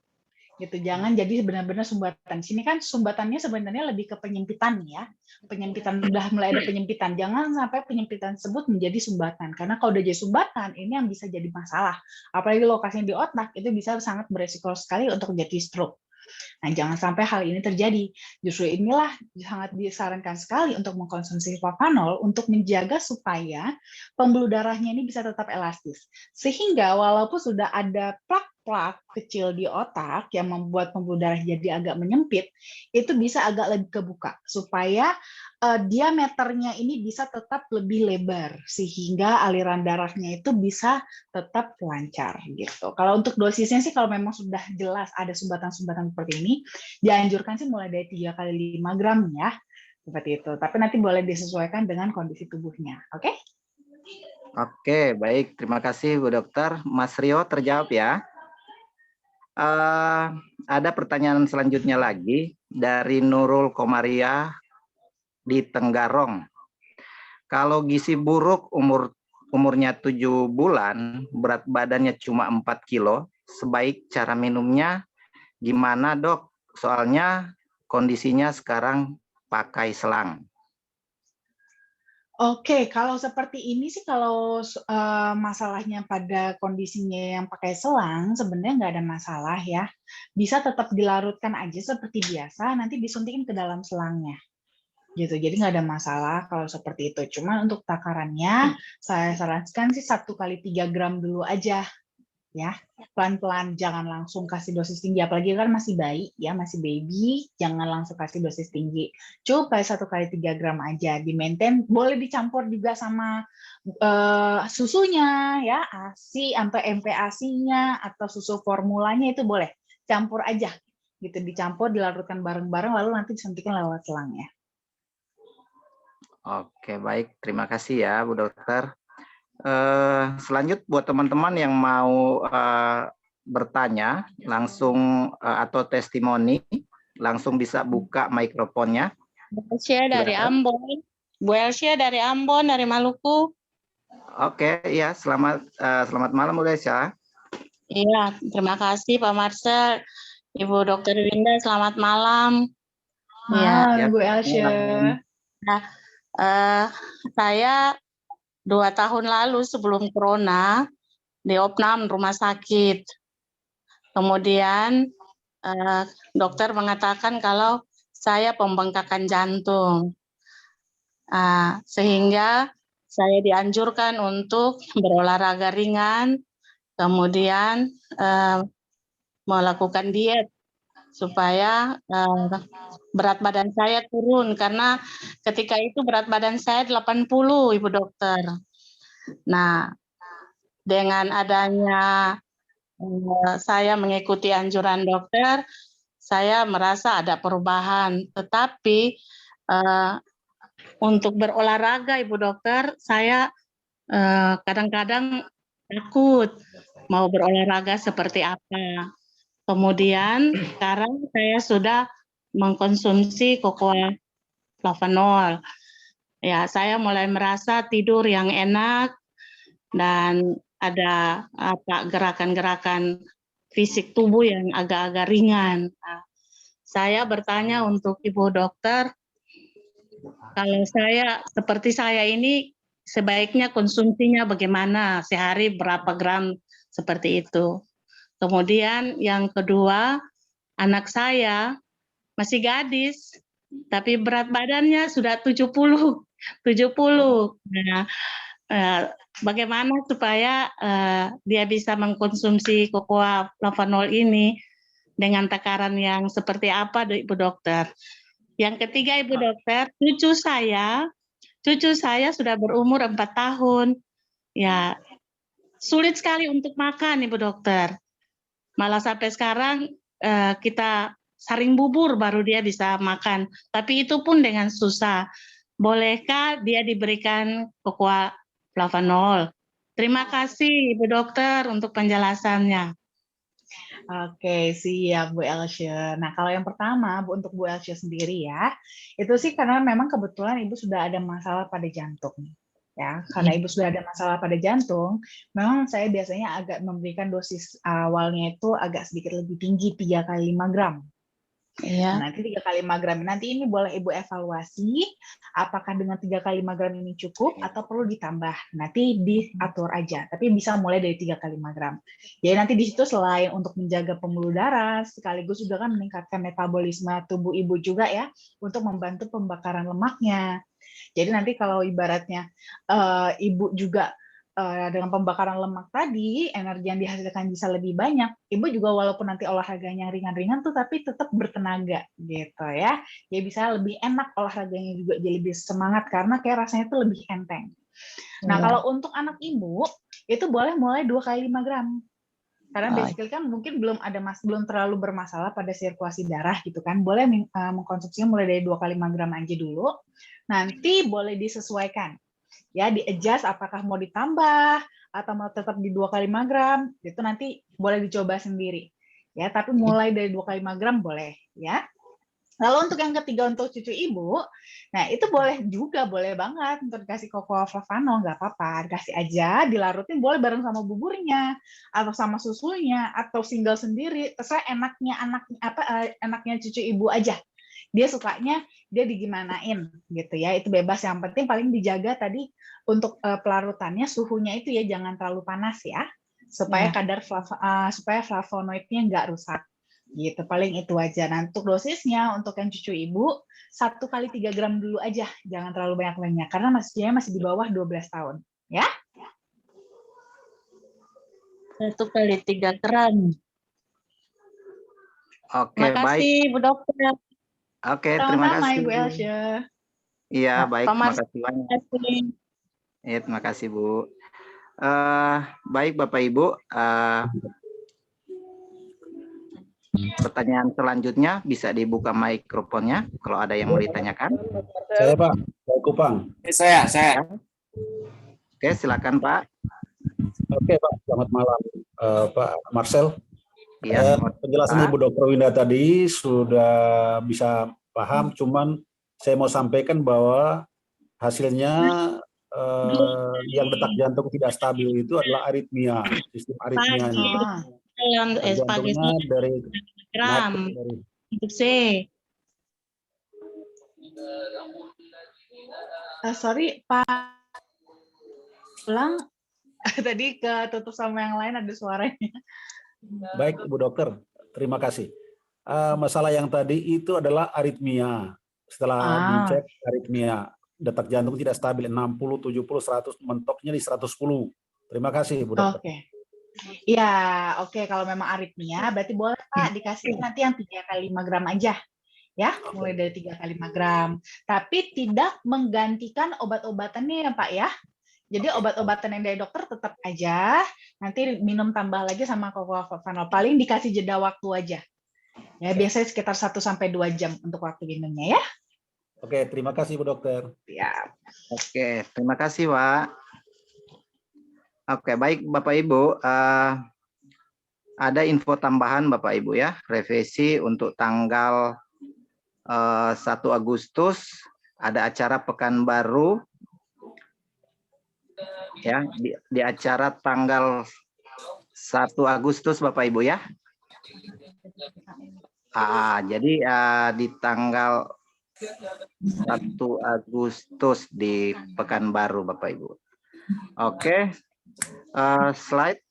Gitu, jangan jadi benar-benar sumbatan. Sini kan sumbatannya sebenarnya lebih ke penyempitan ya. Penyempitan, udah mulai ada penyempitan. Jangan sampai penyempitan tersebut menjadi sumbatan. Karena kalau udah jadi sumbatan, ini yang bisa jadi masalah. Apalagi lokasinya di otak, itu bisa sangat beresiko sekali untuk jadi stroke. Nah, jangan sampai hal ini terjadi. Justru inilah sangat disarankan sekali untuk mengkonsumsi flavanol untuk menjaga supaya pembuluh darahnya ini bisa tetap elastis. Sehingga walaupun sudah ada plak-plak kecil di otak yang membuat pembuluh darah jadi agak menyempit, itu bisa agak lebih kebuka supaya diameternya ini bisa tetap lebih lebar sehingga aliran darahnya itu bisa tetap lancar gitu. Kalau untuk dosisnya sih kalau memang sudah jelas ada sumbatan-sumbatan seperti ini, dianjurkan sih mulai dari 3 kali 5 gram ya. Seperti itu. Tapi nanti boleh disesuaikan dengan kondisi tubuhnya. Oke? Oke, baik. Terima kasih Bu Dokter. Mas Rio terjawab ya. Ada pertanyaan selanjutnya lagi dari Nurul Komaria di Tenggarong. Kalau gizi buruk umurnya 7 bulan, berat badannya cuma 4 kilo, sebaik cara minumnya gimana dok? Soalnya kondisinya sekarang pakai selang. Oke, kalau seperti ini sih kalau masalahnya pada kondisinya yang pakai selang, sebenarnya nggak ada masalah ya. Bisa tetap dilarutkan aja seperti biasa, nanti disuntikin ke dalam selangnya. Gitu, jadi nggak ada masalah kalau seperti itu. Cuma untuk takarannya, saya sarankan sih 1 kali 3 gram dulu aja. Ya, pelan-pelan, jangan langsung kasih dosis tinggi, apalagi kan masih bayi ya, masih baby, jangan langsung kasih dosis tinggi. Coba 1 kali 3 gram aja, di maintain, boleh dicampur juga sama susunya ya, ASI sampai MPASI-nya atau susu formulanya itu boleh, campur aja gitu, dicampur, dilarutkan bareng-bareng, lalu nanti disuntikin lewat selang ya. Oke, baik, terima kasih ya Bu Dokter. Selanjut buat teman-teman yang mau bertanya langsung atau testimoni, langsung bisa buka mikrofonnya. Bu Elsia dari Ambon. Bu Elsia dari Ambon, dari Maluku. Oke, ya, selamat malam Bu Elsia. Iya, terima kasih Pak Marcel. Ibu Dokter Winda, selamat malam. Ya, Bu Elsia. Nah, saya 2 tahun lalu sebelum corona di opnam rumah sakit. Kemudian dokter mengatakan kalau saya pembengkakan jantung. Sehingga saya dianjurkan untuk berolahraga ringan, kemudian melakukan diet supaya berat badan saya turun, karena ketika itu berat badan saya 80, Ibu Dokter. Nah, dengan adanya saya mengikuti anjuran dokter, saya merasa ada perubahan. Tetapi untuk berolahraga, Ibu Dokter, saya kadang-kadang takut mau berolahraga seperti apa. Kemudian sekarang saya sudah mengkonsumsi cocoa flavanol. Ya, saya mulai merasa tidur yang enak dan ada gerakan-gerakan fisik tubuh yang agak-agak ringan. Nah, saya bertanya untuk Ibu Dokter, kalau seperti saya ini sebaiknya konsumsinya bagaimana, sehari berapa gram seperti itu. Kemudian yang kedua, anak saya masih gadis, tapi berat badannya sudah 70. Nah, bagaimana supaya dia bisa mengkonsumsi cocoa flavanol ini dengan takaran yang seperti apa, Ibu Dokter? Yang ketiga, Ibu Dokter, cucu saya sudah berumur 4 tahun. Ya, sulit sekali untuk makan, Ibu Dokter. Malah sampai sekarang kita saring bubur baru dia bisa makan. Tapi itu pun dengan susah. Bolehkah dia diberikan cocoa flavanol? Terima kasih Ibu Dokter untuk penjelasannya. Oke, siap Bu Elsya. Nah, kalau yang pertama, Bu, untuk Bu Elsya sendiri ya, itu sih karena memang kebetulan Ibu sudah ada masalah pada jantung. Ya, karena Ibu sudah ada masalah pada jantung, memang saya biasanya agak memberikan dosis awalnya itu agak sedikit lebih tinggi, 3 kali 5 gram. Iya. Nanti 3 kali 5 gram. Nanti ini boleh Ibu evaluasi apakah dengan 3 kali 5 gram ini cukup atau perlu ditambah. Nanti diatur aja. Tapi bisa mulai dari 3 kali 5 gram. Jadi nanti di situ selain untuk menjaga pembuluh darah, sekaligus juga kan meningkatkan metabolisme tubuh Ibu juga ya, untuk membantu pembakaran lemaknya. Jadi nanti kalau ibaratnya Ibu juga dengan pembakaran lemak tadi, energi yang dihasilkan bisa lebih banyak. Ibu juga walaupun nanti olahraganya ringan-ringan tuh, tapi tetap bertenaga gitu ya. Ya bisa lebih enak olahraganya juga, jadi lebih semangat karena kayak rasanya tuh lebih enteng. Nah, kalau untuk anak Ibu, itu boleh mulai 2 kali 5 gram. Karena basically kan mungkin belum terlalu bermasalah pada sirkulasi darah gitu kan. Boleh mengkonsumsinya mulai dari 2 kali 5 gram aja dulu. Nanti boleh disesuaikan. Ya, di-adjust apakah mau ditambah atau mau tetap di 2 kali 5 gram, itu nanti boleh dicoba sendiri. Ya, tapi mulai dari 2 kali 5 gram boleh, ya. Lalu untuk yang ketiga untuk cucu Ibu, nah itu boleh banget untuk dikasih cocoa flavanol, nggak apa-apa, dikasih aja, dilarutin boleh bareng sama buburnya atau sama susunya atau single sendiri, terserah enaknya cucu Ibu aja. Dia sukanya dia digimanain gitu ya, itu bebas, yang penting paling dijaga tadi untuk pelarutannya suhunya itu ya jangan terlalu panas ya, supaya supaya flavonoidnya nggak rusak gitu, paling itu aja. Nah, untuk dosisnya untuk yang cucu Ibu 1 kali 3 gram dulu aja, jangan terlalu banyak karena masih di bawah 12 tahun ya. 1 kali 3 gram. Oke, Terima kasih, baik. Bu Dokter. Oke, terima kasih. Ibu Elsya. Iya, baik. Pak Terima Marcel. kasih banyak. Ya, terima kasih, Bu. Baik, Bapak Ibu. Pertanyaan selanjutnya bisa dibuka mikrofonnya kalau ada yang mau ditanyakan. Saya Pak, saya Kupang. Saya. Oke, silakan Pak. Oke Pak, selamat malam Pak Marcel. Iya, Penjelasan Ibu Dr. Winda tadi sudah bisa paham, cuman saya mau sampaikan bahwa hasilnya yang detak jantung tidak stabil itu adalah aritmia, sistem aritmianya. Jantungnya dari gram untuk C. Sorry Pak, ulang tadi ketutup sama yang lain ada suaranya. Baik Ibu Dokter, terima kasih. Masalah yang tadi itu adalah aritmia. Setelah dicek aritmia, detak jantung tidak stabil, 60, 70, 100, mentoknya di 110. Terima kasih Ibu Dokter. Oke. Iya, oke. Kalau memang aritmia, berarti boleh Pak dikasih nanti yang 3 kali 5 gram aja. Ya, mulai dari 3 kali 5 gram. Tapi tidak menggantikan obat-obatannya ya Pak ya. Jadi obat-obatan yang dari dokter tetap aja, nanti minum tambah lagi sama Flavanol. Paling dikasih jeda waktu aja. Ya, biasanya sekitar 1-2 jam untuk waktu minumnya ya. Oke, terima kasih Bu Dokter. Ya. Oke, terima kasih, Pak. Oke, baik Bapak Ibu. Ada info tambahan Bapak Ibu ya, revisi untuk tanggal 1 Agustus ada acara Pekanbaru ya, di acara tanggal 1 Agustus Bapak Ibu ya. Jadi di tanggal 1 Agustus di Pekanbaru Bapak Ibu. Oke, slide.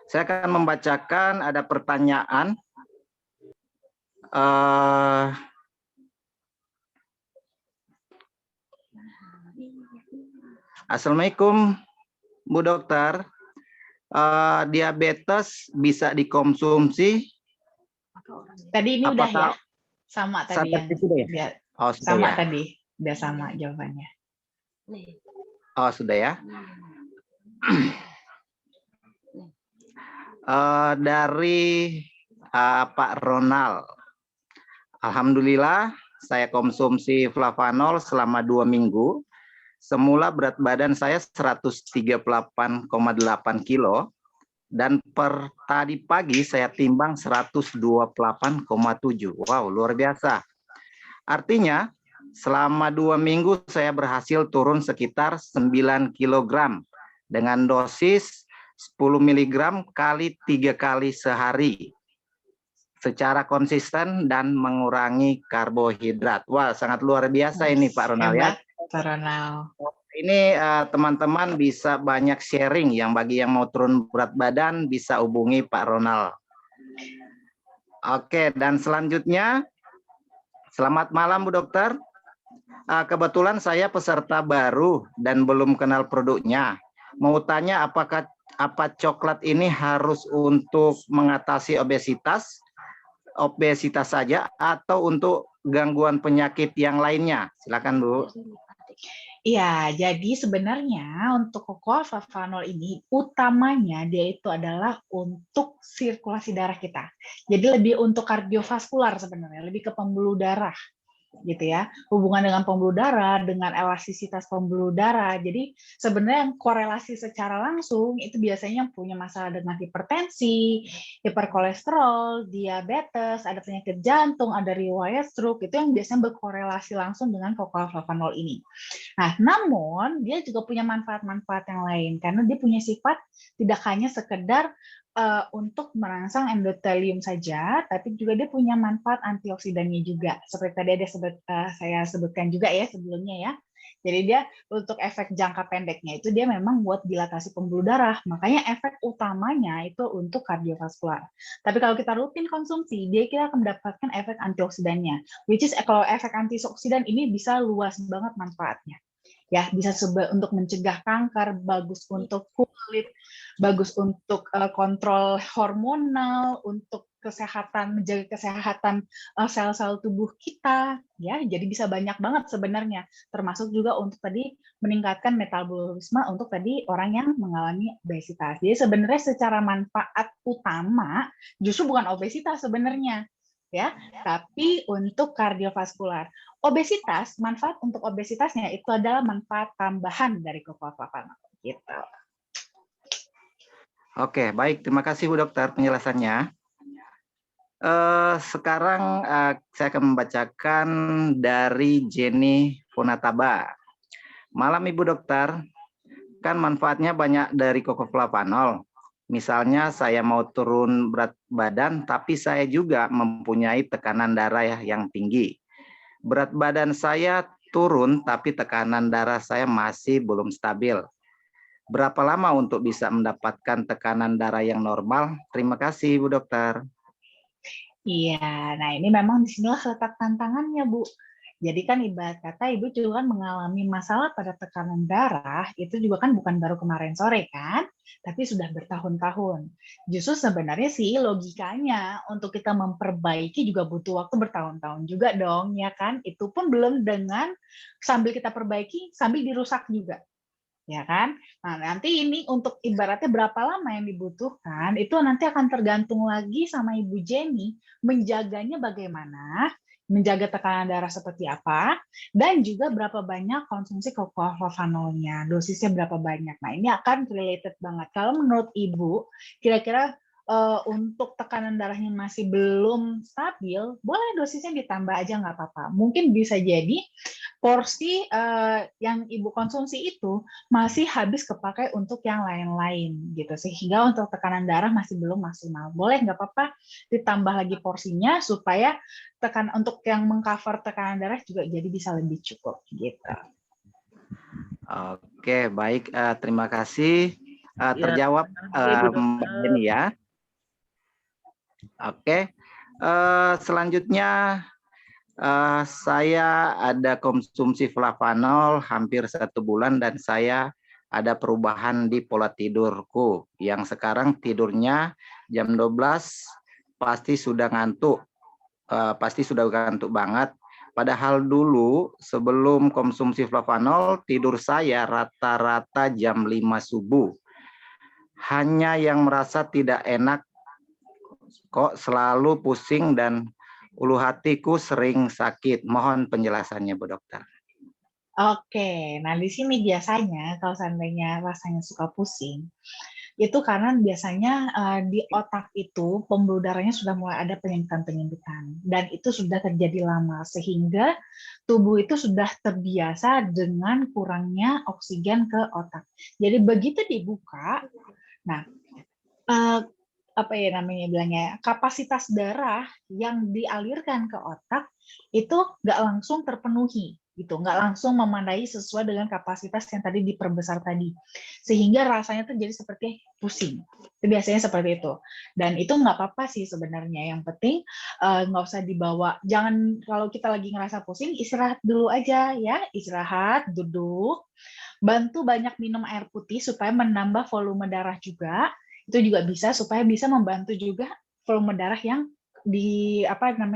Saya akan membacakan ada pertanyaan. Assalamualaikum Bu Dokter. Diabetes bisa dikonsumsi? Tadi ini udah ya? Sama tadi yang ya? sama ya? Tadi udah sama jawabannya. Oh, sudah ya. Dari Pak Ronald. Alhamdulillah saya konsumsi Flavanol selama 2 minggu. Semula berat badan saya 138,8 kilo dan per tadi pagi saya timbang 128,7. Wow, luar biasa. Artinya selama 2 minggu saya berhasil turun sekitar 9 kg dengan dosis 10 mg kali 3 kali sehari secara konsisten dan mengurangi karbohidrat. Wah, sangat luar biasa ini Pak Ronald ya. Pak Ronald. Ini teman-teman bisa banyak sharing yang bagi yang mau turun berat badan bisa hubungi Pak Ronald. Oke, dan selanjutnya selamat malam Bu Dokter. Kebetulan saya peserta baru dan belum kenal produknya. Mau tanya apa coklat ini harus untuk mengatasi obesitas saja atau untuk gangguan penyakit yang lainnya? Silakan Bu. Iya, jadi sebenarnya untuk Cocoa Flavanol ini utamanya dia itu adalah untuk sirkulasi darah kita. Jadi lebih untuk kardiovaskular sebenarnya, lebih ke pembuluh darah gitu ya. Hubungan dengan pembuluh darah, dengan elastisitas pembuluh darah. Jadi sebenarnya yang korelasi secara langsung itu biasanya yang punya masalah dengan hipertensi, hiperkolesterol, diabetes, ada penyakit jantung, ada riwayat stroke, itu yang biasanya berkorelasi langsung dengan Cocoa Flavanol ini. Nah, namun dia juga punya manfaat-manfaat yang lain karena dia punya sifat tidak hanya sekedar untuk merangsang endotelium saja, tapi juga dia punya manfaat antioksidannya juga. Seperti tadi saya sebutkan juga ya sebelumnya ya. Jadi dia untuk efek jangka pendeknya itu dia memang buat dilatasi pembuluh darah. Makanya efek utamanya itu untuk kardiovaskular. Tapi kalau kita rutin konsumsi, kita akan mendapatkan efek antioksidannya. Which is kalau efek antioksidan ini bisa luas banget manfaatnya. Ya, bisa untuk mencegah kanker, bagus untuk kulit, bagus untuk kontrol hormonal, untuk kesehatan, menjaga kesehatan sel-sel tubuh kita, ya. Jadi bisa banyak banget sebenarnya, termasuk juga untuk tadi meningkatkan metabolisme untuk tadi orang yang mengalami obesitas. Jadi sebenarnya secara manfaat utama justru bukan obesitas sebenarnya, ya, tapi untuk kardiovaskular. Obesitas, manfaat untuk obesitasnya itu adalah manfaat tambahan dari Cocoa Flavanol gitu. Oke, baik, terima kasih Bu Dokter penjelasannya. Sekarang saya akan membacakan dari Jenny Funataba. Malam Ibu Dokter, kan manfaatnya banyak dari Cocoa Flavanol. Misalnya saya mau turun berat badan, tapi saya juga mempunyai tekanan darah yang tinggi. Berat badan saya turun, tapi tekanan darah saya masih belum stabil. Berapa lama untuk bisa mendapatkan tekanan darah yang normal? Terima kasih, Bu Dokter. Iya, nah ini memang disinilah letak tantangannya, Bu. Jadi kan ibarat kata Ibu juga kan mengalami masalah pada tekanan darah, itu juga kan bukan baru kemarin sore kan, tapi sudah bertahun-tahun. Justru sebenarnya sih logikanya untuk kita memperbaiki juga butuh waktu bertahun-tahun juga dong, ya kan? Itu pun belum dengan sambil kita perbaiki, sambil dirusak juga. Ya kan? Nah, nanti ini untuk ibaratnya berapa lama yang dibutuhkan, itu nanti akan tergantung lagi sama Ibu Jenny, menjaganya bagaimana, menjaga tekanan darah seperti apa, dan juga berapa banyak konsumsi kokooflavanolnya, dosisnya berapa banyak. Nah, ini akan related banget. Kalau menurut Ibu, kira-kira untuk tekanan darahnya masih belum stabil, boleh dosisnya ditambah aja nggak apa-apa. Mungkin bisa jadi porsi yang Ibu konsumsi itu masih habis kepakai untuk yang lain-lain gitu, sehingga untuk tekanan darah masih belum maksimal. Boleh nggak apa-apa ditambah lagi porsinya supaya untuk yang mengcover tekanan darah juga jadi bisa lebih cukup gitu. Oke, baik. Terima kasih. Terjawab Mbak Jenny ya. Oke. Selanjutnya saya ada konsumsi flavanol hampir 1 bulan dan saya ada perubahan di pola tidurku yang sekarang tidurnya jam 12 pasti sudah ngantuk banget. Padahal dulu sebelum konsumsi flavanol tidur saya rata-rata jam 5 subuh. Hanya yang merasa tidak enak kok selalu pusing dan ulu hatiku sering sakit. Mohon penjelasannya, Bu Dokter. Oke, nah di sini biasanya kalau seandainya rasanya suka pusing, itu karena biasanya di otak itu pembuluh darahnya sudah mulai ada penyempitan, dan itu sudah terjadi lama sehingga tubuh itu sudah terbiasa dengan kurangnya oksigen ke otak. Jadi begitu dibuka, nah apa ya namanya bilangnya, kapasitas darah yang dialirkan ke otak itu nggak langsung terpenuhi gitu, nggak langsung memadai sesuai dengan kapasitas yang tadi diperbesar tadi, sehingga rasanya tuh jadi seperti pusing. Itu biasanya seperti itu, dan itu nggak apa-apa sih sebenarnya. Yang penting nggak usah dibawa, jangan kalau kita lagi ngerasa pusing istirahat dulu aja ya, istirahat, duduk, bantu banyak minum air putih supaya menambah volume darah juga. Itu juga bisa supaya bisa membantu juga volume darah yang dialirkan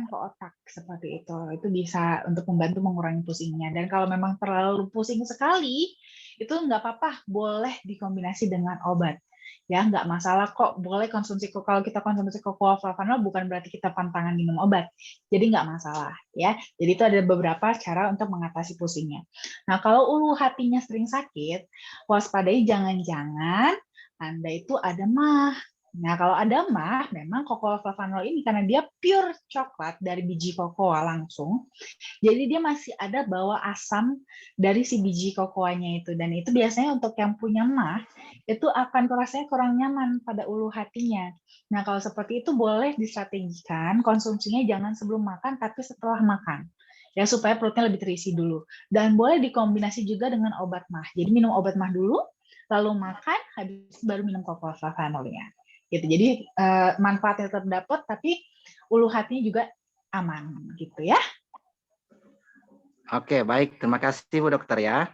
ke otak seperti itu. Itu bisa untuk membantu mengurangi pusingnya. Dan kalau memang terlalu pusing sekali, itu nggak apa-apa, boleh dikombinasi dengan obat. Ya, nggak masalah kok, boleh konsumsi. Kalau kita konsumsi kokooflavanol bukan berarti kita pantangan minum obat. Jadi nggak masalah ya. Jadi itu ada beberapa cara untuk mengatasi pusingnya. Nah, kalau ulu hatinya sering sakit, waspadai jangan-jangan Anda itu ada MAH. Nah, kalau ada MAH, memang kokooflavanol ini karena dia pure coklat dari biji kokoa langsung, jadi dia masih ada bawa asam dari si biji kokoanya itu. Dan itu biasanya untuk yang punya MAH, itu akan rasanya kurang nyaman pada ulu hatinya. Nah, kalau seperti itu boleh distrategikan, konsumsinya jangan sebelum makan, tapi setelah makan. Ya, supaya perutnya lebih terisi dulu. Dan boleh dikombinasi juga dengan obat MAH. Jadi minum obat MAH dulu, lalu makan, habis baru minum kokooflavanolnya. Gitu. Jadi manfaatnya tetap dapat, tapi ulu hatinya juga aman, gitu ya. Oke, baik. Terima kasih Bu Dokter ya.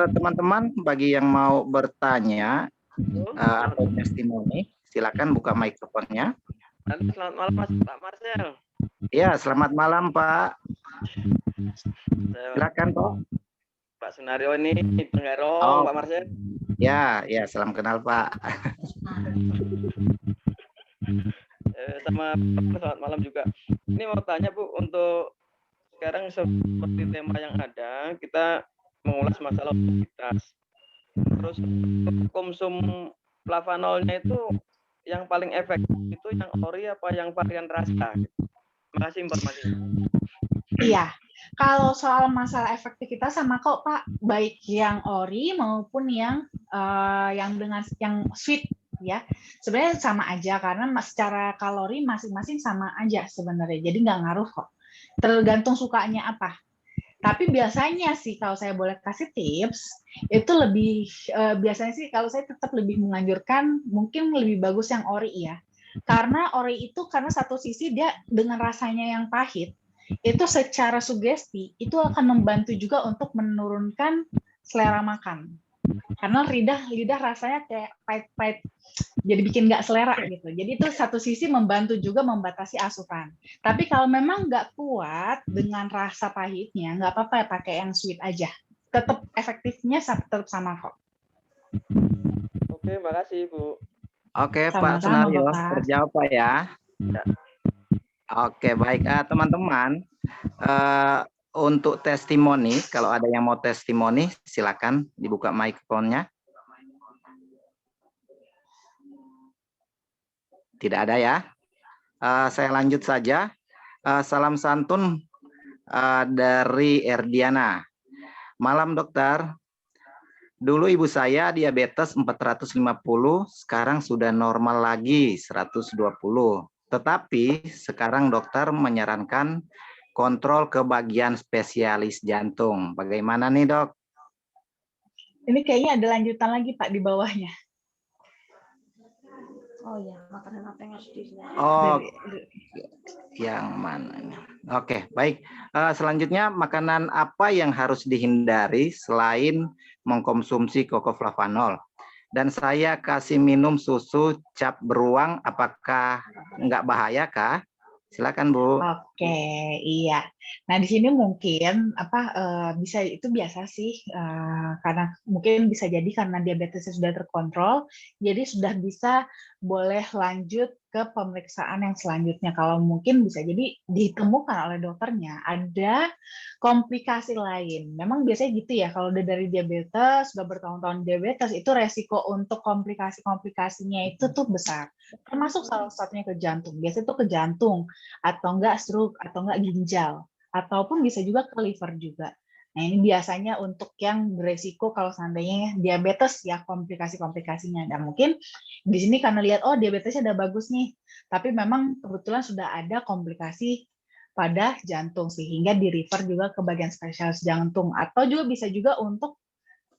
Teman-teman, bagi yang mau bertanya atau testimoni, silakan buka mikrofonnya. Selamat malam Pak Marcel. Ya, selamat malam Pak. Silakan Pak. Pak Sunario ini Tenggarong, Pak Marcel. Ya, salam kenal Pak. Sama selamat malam juga. Ini mau tanya Bu, untuk sekarang seperti tema yang ada, kita mengulas masalah obesitas. Terus konsum flavanolnya itu yang paling efektif itu yang ori apa yang varian rasa? Terima kasih informasinya. Iya, kalau soal masalah efektivitas sama kok Pak, baik yang ori maupun yang dengan yang sweet ya, sebenarnya sama aja karena secara kalori masing-masing sama aja sebenarnya, jadi nggak ngaruh kok, tergantung sukanya apa. Tapi biasanya sih kalau saya boleh kasih tips, itu lebih biasanya sih kalau saya tetap lebih menganjurkan mungkin lebih bagus yang ori ya. Karena ori itu karena satu sisi dia dengan rasanya yang pahit, itu secara sugesti itu akan membantu juga untuk menurunkan selera makan. Karena lidah rasanya kayak pahit-pahit, jadi bikin nggak selera gitu. Jadi itu satu sisi membantu juga membatasi asupan. Tapi kalau memang nggak kuat dengan rasa pahitnya, nggak apa-apa ya pakai yang sweet aja. Tetap efektifnya tetap sama kok. Oke, makasih Bu. Oke, Pak Sama-sama, Sunario, Bapak. terjawab Pak ya. Oke, baik. Teman-teman, untuk testimoni, kalau ada yang mau testimoni, silakan dibuka mikrofonnya. Tidak ada ya. Saya lanjut saja. Salam santun dari Erdiana. Malam dokter. Dulu ibu saya diabetes 450, sekarang sudah normal lagi 120. Tetapi sekarang dokter menyarankan kontrol ke bagian spesialis jantung. Bagaimana nih dok? Ini kayaknya ada lanjutan lagi Pak di bawahnya. Oh ya, makanan apa yang harus dihindari? Oh, yang mana? Oke, baik. Selanjutnya, makanan apa yang harus dihindari selain mengkonsumsi kokoflavanol? Dan saya kasih minum susu cap beruang, apakah nggak bahaya kah? Silakan Bu. Oke, iya. Nah di sini mungkin bisa itu biasa sih karena mungkin bisa jadi karena diabetesnya sudah terkontrol, jadi sudah bisa boleh lanjut ke pemeriksaan yang selanjutnya. Kalau mungkin bisa jadi ditemukan oleh dokternya ada komplikasi lain. Memang biasanya gitu ya, kalau udah dari diabetes, sudah bertahun-tahun diabetes, itu resiko untuk komplikasi-komplikasinya itu tuh besar. Termasuk salah satunya ke jantung. Biasanya itu ke jantung, atau enggak stroke, atau enggak ginjal, ataupun bisa juga ke liver juga. Nah ini biasanya untuk yang beresiko kalau seandainya diabetes ya komplikasi-komplikasinya. Dan mungkin di sini karena lihat oh diabetesnya udah bagus nih, tapi memang kebetulan sudah ada komplikasi pada jantung sehingga di refer juga ke bagian spesialis jantung, atau juga bisa juga untuk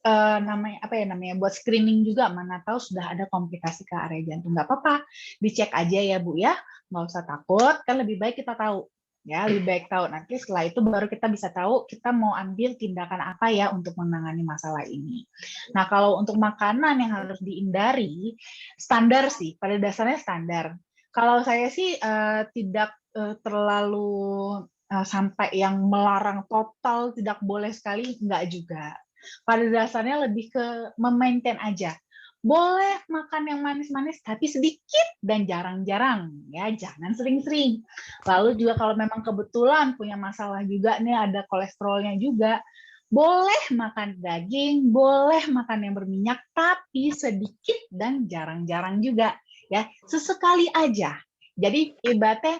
namanya buat screening juga, mana tahu sudah ada komplikasi ke area jantung. Nggak apa-apa, dicek aja ya Bu ya, nggak usah takut, kan lebih baik kita tahu ya, lebih baik tahu. Nanti setelah itu baru kita bisa tahu kita mau ambil tindakan apa ya untuk menangani masalah ini. Nah kalau untuk makanan yang harus dihindari, standar sih, pada dasarnya standar. Kalau saya sih tidak terlalu sampai yang melarang total tidak boleh sekali, enggak juga. Pada dasarnya lebih ke memaintain aja. Boleh makan yang manis-manis tapi sedikit dan jarang-jarang ya, jangan sering-sering. Lalu juga kalau memang kebetulan punya masalah juga nih, ada kolesterolnya juga, boleh makan daging, boleh makan yang berminyak tapi sedikit dan jarang-jarang juga ya, sesekali aja. Jadi ibaratnya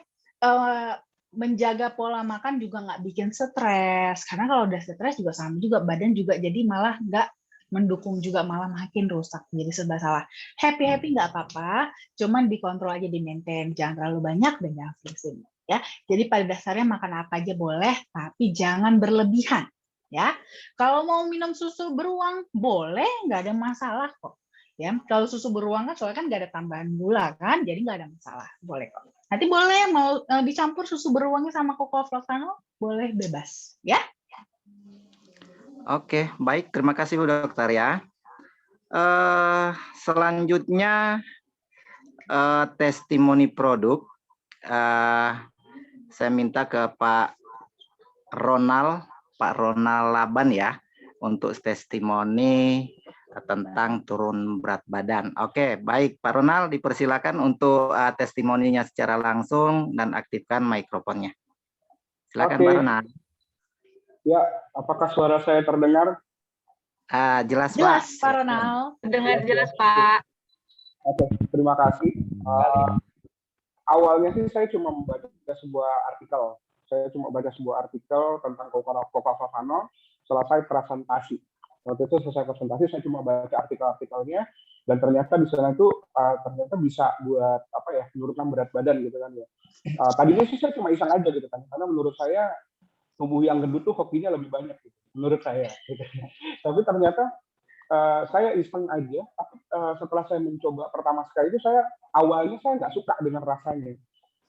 menjaga pola makan juga nggak bikin stres, karena kalau udah stres juga sama juga badan juga jadi malah nggak mendukung juga, malah makin rusak, jadi serba salah. Happy nggak apa-apa, cuman dikontrol aja, di maintain, jangan terlalu banyak dan jangan sering ya. Jadi pada dasarnya makan apa aja boleh, tapi jangan berlebihan ya. Kalau mau minum susu beruang boleh, nggak ada masalah kok ya. Kalau susu beruang kan soalnya kan nggak ada tambahan gula kan, jadi nggak ada masalah, boleh kok. Nanti boleh mau dicampur susu beruangnya sama kokoflavanol, boleh, bebas ya. Oke, baik. Terima kasih Bu Dokter ya. Selanjutnya testimoni produk. Saya minta ke Pak Ronald Laban ya untuk testimoni tentang turun berat badan. Oke, baik Pak Ronald, dipersilakan untuk testimoninya secara langsung dan aktifkan mikrofonnya. Silakan Pak Ronald. Ya, apakah suara saya terdengar? Jelas Jelas Pak. Pak Ronald. Dengar jelas Pak. Oke, terima kasih. Awalnya sih saya cuma membaca sebuah artikel. Saya cuma baca sebuah artikel tentang kokoflavanol selesai presentasi. Waktu itu selesai presentasi saya cuma baca artikel-artikelnya, dan ternyata di sana itu ternyata bisa buat apa ya, menurunkan berat badan gitu kan ya. Tadinya sih saya cuma iseng aja gitu kan, karena menurut saya tubuh yang gendut tuh hokinya lebih banyak gitu, menurut saya gitu. Tapi ternyata saya iseng aja, tapi setelah saya mencoba pertama sekali itu awalnya saya nggak suka dengan rasanya.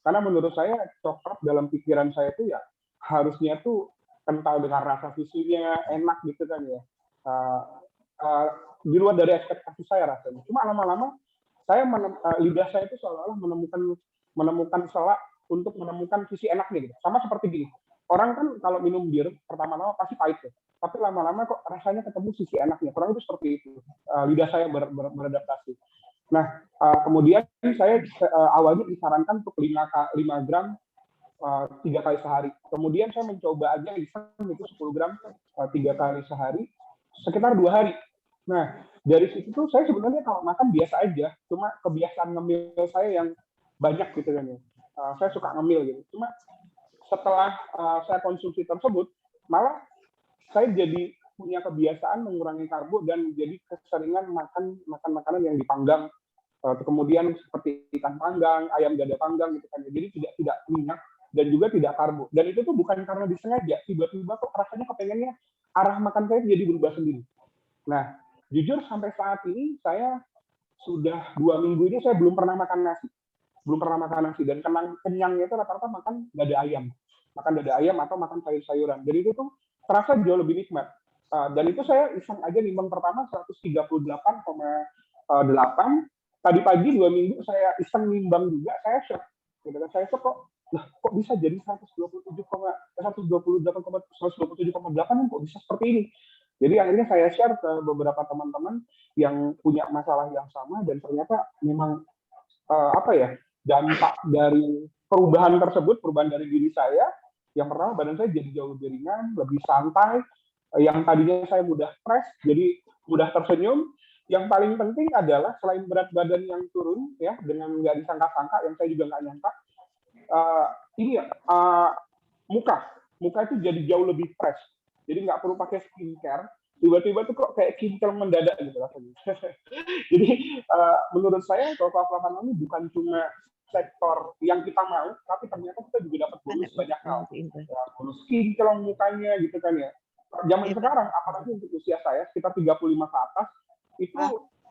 Karena menurut saya coklat dalam pikiran saya itu ya harusnya tuh kental dengan rasa susunya, enak gitu kan ya. Uh, di luar dari ekspektasi saya rasanya. Cuma lama-lama lidah saya itu seolah-olah menemukan celah untuk menemukan sisi enaknya gitu. Sama seperti gini. Orang kan kalau minum bir pertama-tama pasti pahit ya. Tapi lama-lama kok rasanya ketemu sisi enaknya. Kurang itu seperti itu. Lidah saya beradaptasi. Nah, kemudian saya awalnya disarankan untuk 5 gram 3 kali sehari. Kemudian saya mencoba aja iseng itu 10 gram 3 kali sehari sekitar 2 hari. Nah, dari situ tuh saya sebenarnya kalau makan biasa aja, cuma kebiasaan ngemil saya yang banyak gitu kan ya. Saya suka ngemil gitu. Cuma setelah saya konsumsi tersebut, malah saya jadi punya kebiasaan mengurangi karbo dan jadi keseringan makan makanan yang dipanggang. Kemudian seperti ikan panggang, ayam dada panggang gitu kan. Jadi tidak minyak dan juga tidak karbo. Dan itu tuh bukan karena disengaja, tiba-tiba kok rasanya kepengennya arah makan saya jadi berubah sendiri. Nah, jujur sampai saat ini saya sudah 2 minggu ini saya belum pernah makan nasi. Dan kenyangnya itu rata-rata makan dada ayam. Makan dada ayam atau makan sayur-sayuran. Jadi itu tuh terasa jauh lebih nikmat. Dan itu saya iseng aja nimbang pertama 138,8. Tadi pagi 2 minggu saya iseng nimbang juga, saya shock. Saya shock kok bisa jadi 127,8 kok bisa seperti ini. Jadi akhirnya saya share ke beberapa teman-teman yang punya masalah yang sama dan ternyata memang dampak dari perubahan dari diri saya, yang pertama badan saya jadi jauh lebih ringan, lebih santai, yang tadinya saya mudah stres jadi mudah tersenyum. Yang paling penting adalah selain berat badan yang turun ya dengan nggak disangka-sangka, yang saya juga nggak nyangka, muka itu jadi jauh lebih fresh. Jadi nggak perlu pakai skincare, tiba-tiba tuh kok kayak kinclong mendadak gitu rasanya. Jadi menurut saya Coca Flavanol ini bukan cuma sektor yang kita mau, tapi ternyata kita juga dapat bonus banyak hal. Ya, bonus kinclong mukanya gitu kan ya. Zaman sekarang, apalagi untuk usia saya sekitar 35 ke atas, itu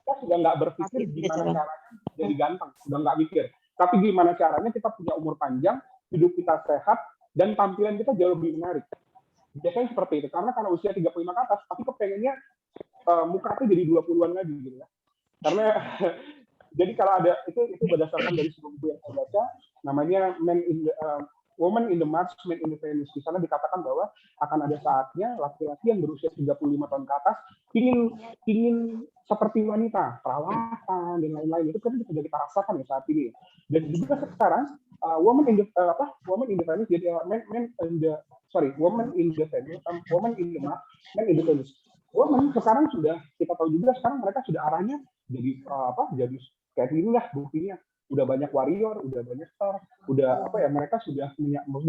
kita sudah nggak berpikir gimana caranya jadi ganteng, sudah nggak mikir. Tapi gimana caranya kita punya umur panjang, hidup kita sehat, dan tampilan kita jauh lebih menarik. Biasanya seperti itu, karena usia 35 ke atas, tapi kepengennya muka itu jadi 20-an lagi gitu ya. Karena jadi kalau ada itu berdasarkan dari sebuah buku yang saya baca, namanya Woman in the Mars, Man in the Venus. Di sana dikatakan bahwa akan ada saatnya laki-laki yang berusia 35 tahun ke atas ingin seperti wanita, perawatan dan lain-lain. Itu kan sudah kita rasakan ya saat ini. Dan juga sekarang Woman in the Venus jadi Woman in the Mars, Man in the Venus. Woman sekarang sudah kita tahu juga sekarang mereka sudah arahnya jadi jadi kayak inilah buktinya. Udah banyak warrior, udah banyak star, mereka sudah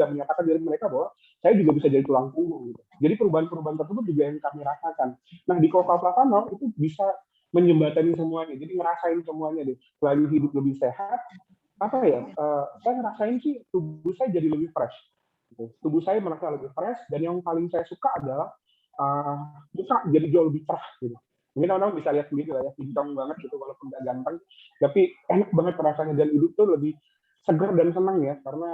menyatakan diri mereka bahwa saya juga bisa jadi tulang punggung gitu. Jadi perubahan-perubahan tersebut juga yang kami rasakan. Nah, di Coca Flavanol itu bisa menjembatani semuanya. Jadi ngerasain semuanya deh. Selain hidup lebih sehat, saya ngerasain sih tubuh saya jadi lebih fresh. Gitu. Tubuh saya merasa lebih fresh, dan yang paling saya suka adalah muka jadi jauh lebih cerah gitu. Mungkin orang bisa lihat sendiri lah ya, kinclong banget gitu walaupun nggak ganteng, tapi enak banget rasanya dan hidup tuh lebih segar dan senang ya, karena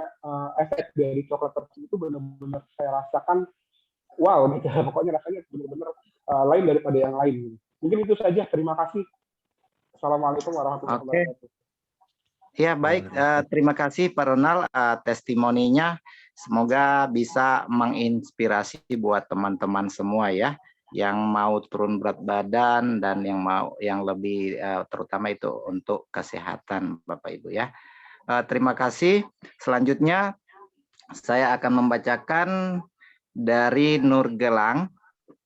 efek dari coklat tersebut itu benar-benar saya rasakan, wow, gitu. Pokoknya rasanya benar-benar lain daripada yang lain. Mungkin itu saja, terima kasih. Assalamualaikum warahmatullahi wabarakatuh. Ya baik, terima kasih Pak Ronald testimoninya. Semoga bisa menginspirasi buat teman-teman semua ya, yang mau turun berat badan dan yang lebih terutama itu untuk kesehatan Bapak Ibu ya. Terima kasih. Selanjutnya saya akan membacakan dari Nur Gelang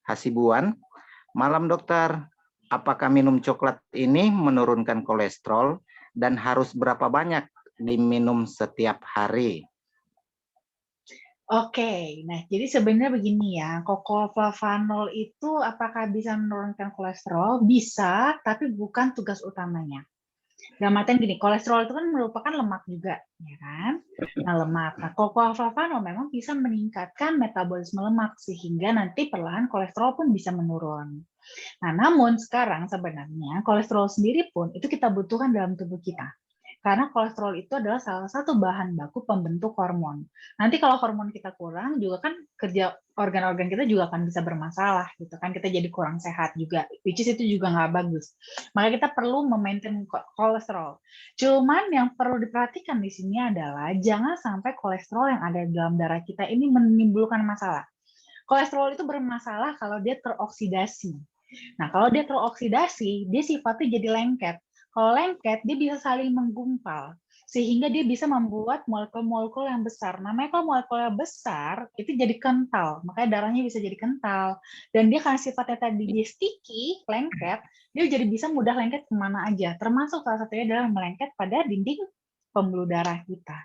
Hasibuan. Malam dokter, apakah minum coklat ini menurunkan kolesterol dan harus berapa banyak diminum setiap hari? Oke, nah jadi sebenarnya begini ya, Coca Flavanol itu apakah bisa menurunkan kolesterol? Bisa, tapi bukan tugas utamanya. Dalam artian gini, kolesterol itu kan merupakan lemak juga, ya kan? Nah, lemak. Nah, cocoa flavanol memang bisa meningkatkan metabolisme lemak sehingga nanti perlahan kolesterol pun bisa menurun. Nah, namun sekarang sebenarnya kolesterol sendiri pun itu kita butuhkan dalam tubuh kita. Karena kolesterol itu adalah salah satu bahan baku pembentuk hormon. Nanti kalau hormon kita kurang, juga kan kerja organ-organ kita juga akan bisa bermasalah, gitu kan? Kita jadi kurang sehat juga, which is itu juga nggak bagus. Maka kita perlu memaintain kolesterol. Cuman yang perlu diperhatikan di sini adalah jangan sampai kolesterol yang ada di dalam darah kita ini menimbulkan masalah. Kolesterol itu bermasalah kalau dia teroksidasi. Nah, kalau dia teroksidasi, dia sifatnya jadi lengket. Kalau lengket, dia bisa saling menggumpal, sehingga dia bisa membuat molekul-molekul yang besar. Namanya kalau molekul yang besar, itu jadi kental, makanya darahnya bisa jadi kental. Dan dia karena sifatnya tadi dia sticky, lengket, dia jadi bisa mudah lengket kemana aja, termasuk salah satunya adalah melengket pada dinding pembuluh darah kita.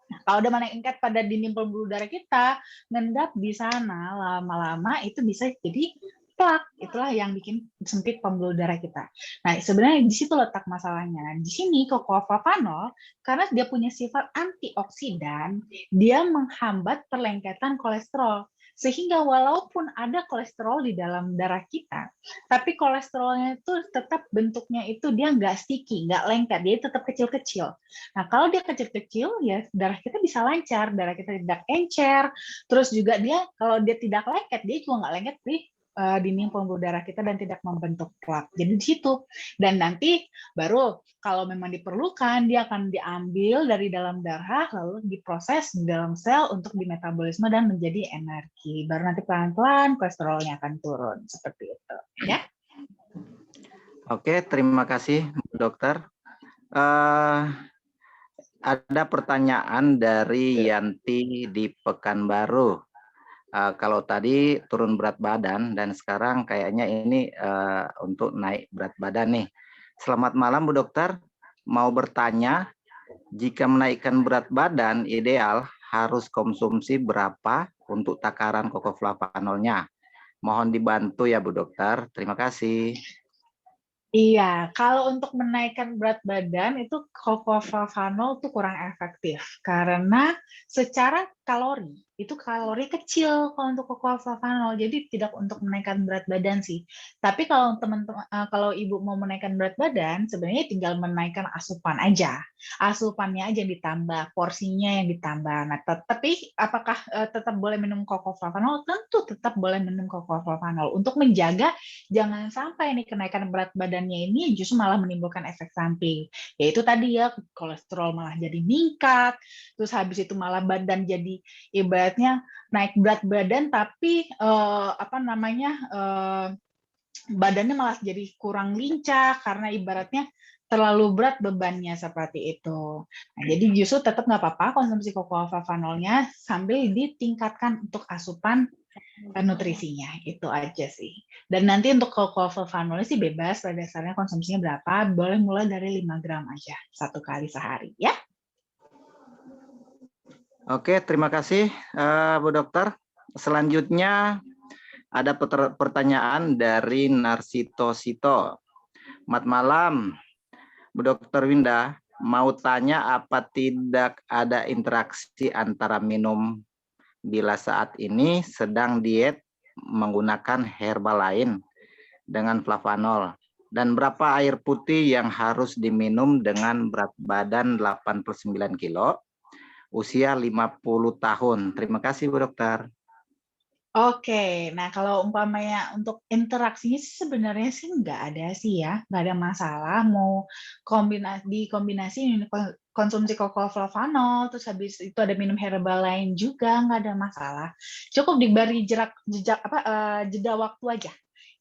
Nah, kalau udah melengket pada dinding pembuluh darah kita, ngendap di sana, lama-lama itu bisa jadi plak, itulah yang bikin sempit pembuluh darah kita. Nah, sebenarnya di situ letak masalahnya. Di sini cocoa flavanol, karena dia punya sifat antioksidan, dia menghambat perlengketan kolesterol. Sehingga walaupun ada kolesterol di dalam darah kita, tapi kolesterolnya itu tetap bentuknya itu dia nggak sticky, nggak lengket, dia tetap kecil-kecil. Nah, kalau dia kecil-kecil, ya darah kita bisa lancar, darah kita tidak encer, terus juga dia, kalau dia tidak lengket, dia juga nggak lengket di dinding pembuluh darah kita dan tidak membentuk plak. Jadi di situ. Dan nanti baru kalau memang diperlukan dia akan diambil dari dalam darah lalu diproses di dalam sel untuk dimetabolisme dan menjadi energi. Baru nanti pelan-pelan kolesterolnya akan turun seperti itu, ya. Oke, terima kasih dokter. Ada pertanyaan dari Yanti di Pekanbaru. Kalau tadi turun berat badan dan sekarang kayaknya ini untuk naik berat badan nih. Selamat malam Bu Dokter, mau bertanya jika menaikkan berat badan ideal harus konsumsi berapa untuk takaran cocoa flavanolnya? Mohon dibantu ya Bu Dokter, terima kasih. Iya, kalau untuk menaikkan berat badan itu cocoa flavanol itu kurang efektif karena secara kalori itu kalori kecil kalau untuk cocoa flavanol, jadi tidak untuk menaikkan berat badan sih. Tapi kalau teman-teman, kalau ibu mau menaikkan berat badan, sebenarnya tinggal menaikkan asupan aja, asupannya aja ditambah, porsinya yang ditambah. Nah, tapi apakah tetap boleh minum cocoa flavanol? Tentu tetap boleh minum cocoa flavanol untuk menjaga jangan sampai nih kenaikan berat badannya ini justru malah menimbulkan efek samping. Yaitu tadi ya kolesterol malah jadi meningkat, terus habis itu malah badan jadi ibaratnya naik berat badan tapi badannya malah jadi kurang lincah karena ibaratnya terlalu berat bebannya seperti itu. Nah, jadi justru tetap nggak apa-apa konsumsi cocoa flavanolnya sambil ditingkatkan untuk asupan nutrisinya, itu aja sih. Dan nanti untuk cocoa flavanolnya sih bebas, pada dasarnya konsumsinya berapa, boleh mulai dari 5 gram aja, 1 kali sehari, ya. Oke, terima kasih Bu Dokter. Selanjutnya ada pertanyaan dari Narsito Sito. Selamat malam, Bu Dokter Winda. Mau tanya apa tidak ada interaksi antara minum bila saat ini sedang diet menggunakan herbal lain dengan flavanol, dan berapa air putih yang harus diminum dengan berat badan 89 kilo, usia 50 tahun. Terima kasih Bu Dokter. Oke, nah kalau umpamanya untuk interaksinya sih sebenarnya sih nggak ada sih ya, nggak ada masalah mau dikombinasi konsumsi cocoa flavanol, terus habis itu ada minum herbal lain juga nggak ada masalah. Cukup diberi jeda waktu aja,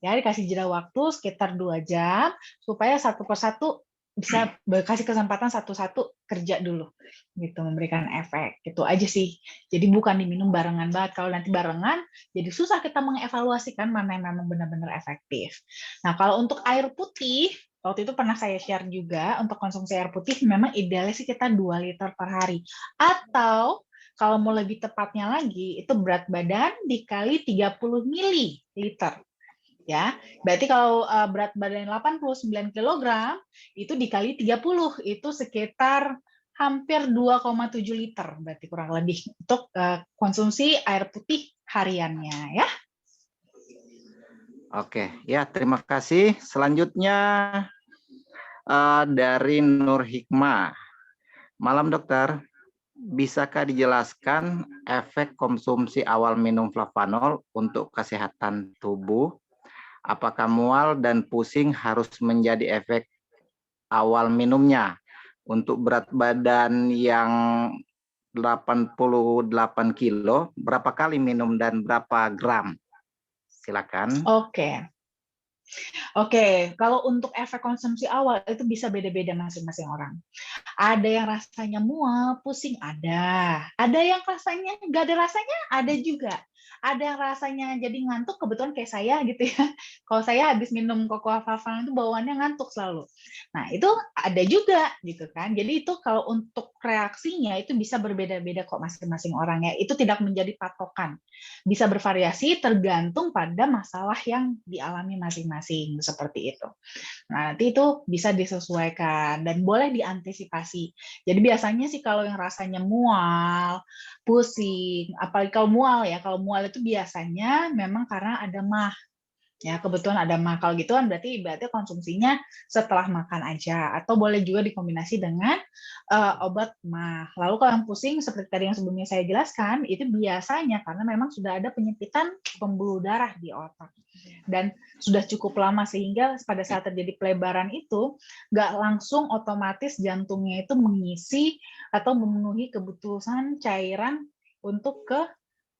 ya dikasih jeda waktu sekitar 2 jam supaya satu persatu bisa kasih kesempatan satu-satu kerja dulu gitu, memberikan efek gitu aja sih. Jadi bukan diminum barengan banget, kalau nanti barengan jadi susah kita mengevaluasikan mana yang memang benar-benar efektif. Nah, kalau untuk air putih, waktu itu pernah saya share juga untuk konsumsi air putih memang idealnya sih kita 2 liter per hari. Atau kalau mau lebih tepatnya lagi, itu berat badan dikali 30 ml. Ya, berarti kalau berat badan 89 kg itu dikali 30 itu sekitar hampir 2,7 liter berarti kurang lebih untuk konsumsi air putih hariannya ya. Oke, ya terima kasih. Selanjutnya dari Nur Hikmah. Malam dokter, bisakah dijelaskan efek konsumsi awal minum flavanol untuk kesehatan tubuh? Apakah mual dan pusing harus menjadi efek awal minumnya? Untuk berat badan yang 88 kilo, berapa kali minum dan berapa gram? Silakan. Oke, kalau untuk efek konsumsi awal itu bisa beda-beda masing-masing orang. Ada yang rasanya mual, pusing ada yang rasanya nggak ada rasanya, ada juga. Ada yang rasanya jadi ngantuk, kebetulan kayak saya gitu ya. Kalau saya habis minum Cocoa Flavanol itu bawaannya ngantuk selalu. Nah, itu ada juga gitu kan. Jadi itu kalau untuk reaksinya itu bisa berbeda-beda kok masing-masing orang ya. Itu tidak menjadi patokan. Bisa bervariasi tergantung pada masalah yang dialami masing-masing seperti itu. Nah, nanti itu bisa disesuaikan dan boleh diantisipasi. Jadi biasanya sih kalau yang rasanya mual, pusing, apalagi kalau mual ya, kalau mual itu biasanya memang karena ada MAH. Ya, kebetulan ada MAH. Kalau gitu kan berarti konsumsinya setelah makan aja, atau boleh juga dikombinasi dengan obat MAH. Lalu kalau yang pusing seperti tadi yang sebelumnya saya jelaskan, itu biasanya karena memang sudah ada penyempitan pembuluh darah di otak. Dan sudah cukup lama sehingga pada saat terjadi pelebaran itu nggak langsung otomatis jantungnya itu mengisi atau memenuhi kebutuhan cairan untuk ke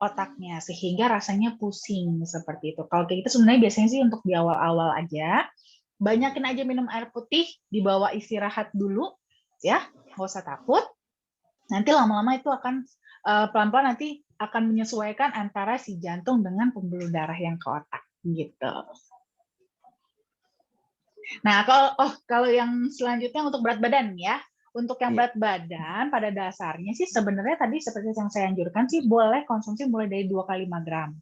otaknya sehingga rasanya pusing seperti itu. Kalau kayak gitu sebenarnya biasanya sih untuk di awal-awal aja, banyakin aja minum air putih, dibawa istirahat dulu ya, nggak usah takut. Nanti lama-lama itu akan pelan-pelan nanti akan menyesuaikan antara si jantung dengan pembuluh darah yang ke otak gitu. Nah, kalau yang selanjutnya untuk berat badan ya. Untuk yang berat badan pada dasarnya sih sebenarnya tadi seperti yang saya anjurkan sih boleh konsumsi mulai dari 2 kali 5 gram.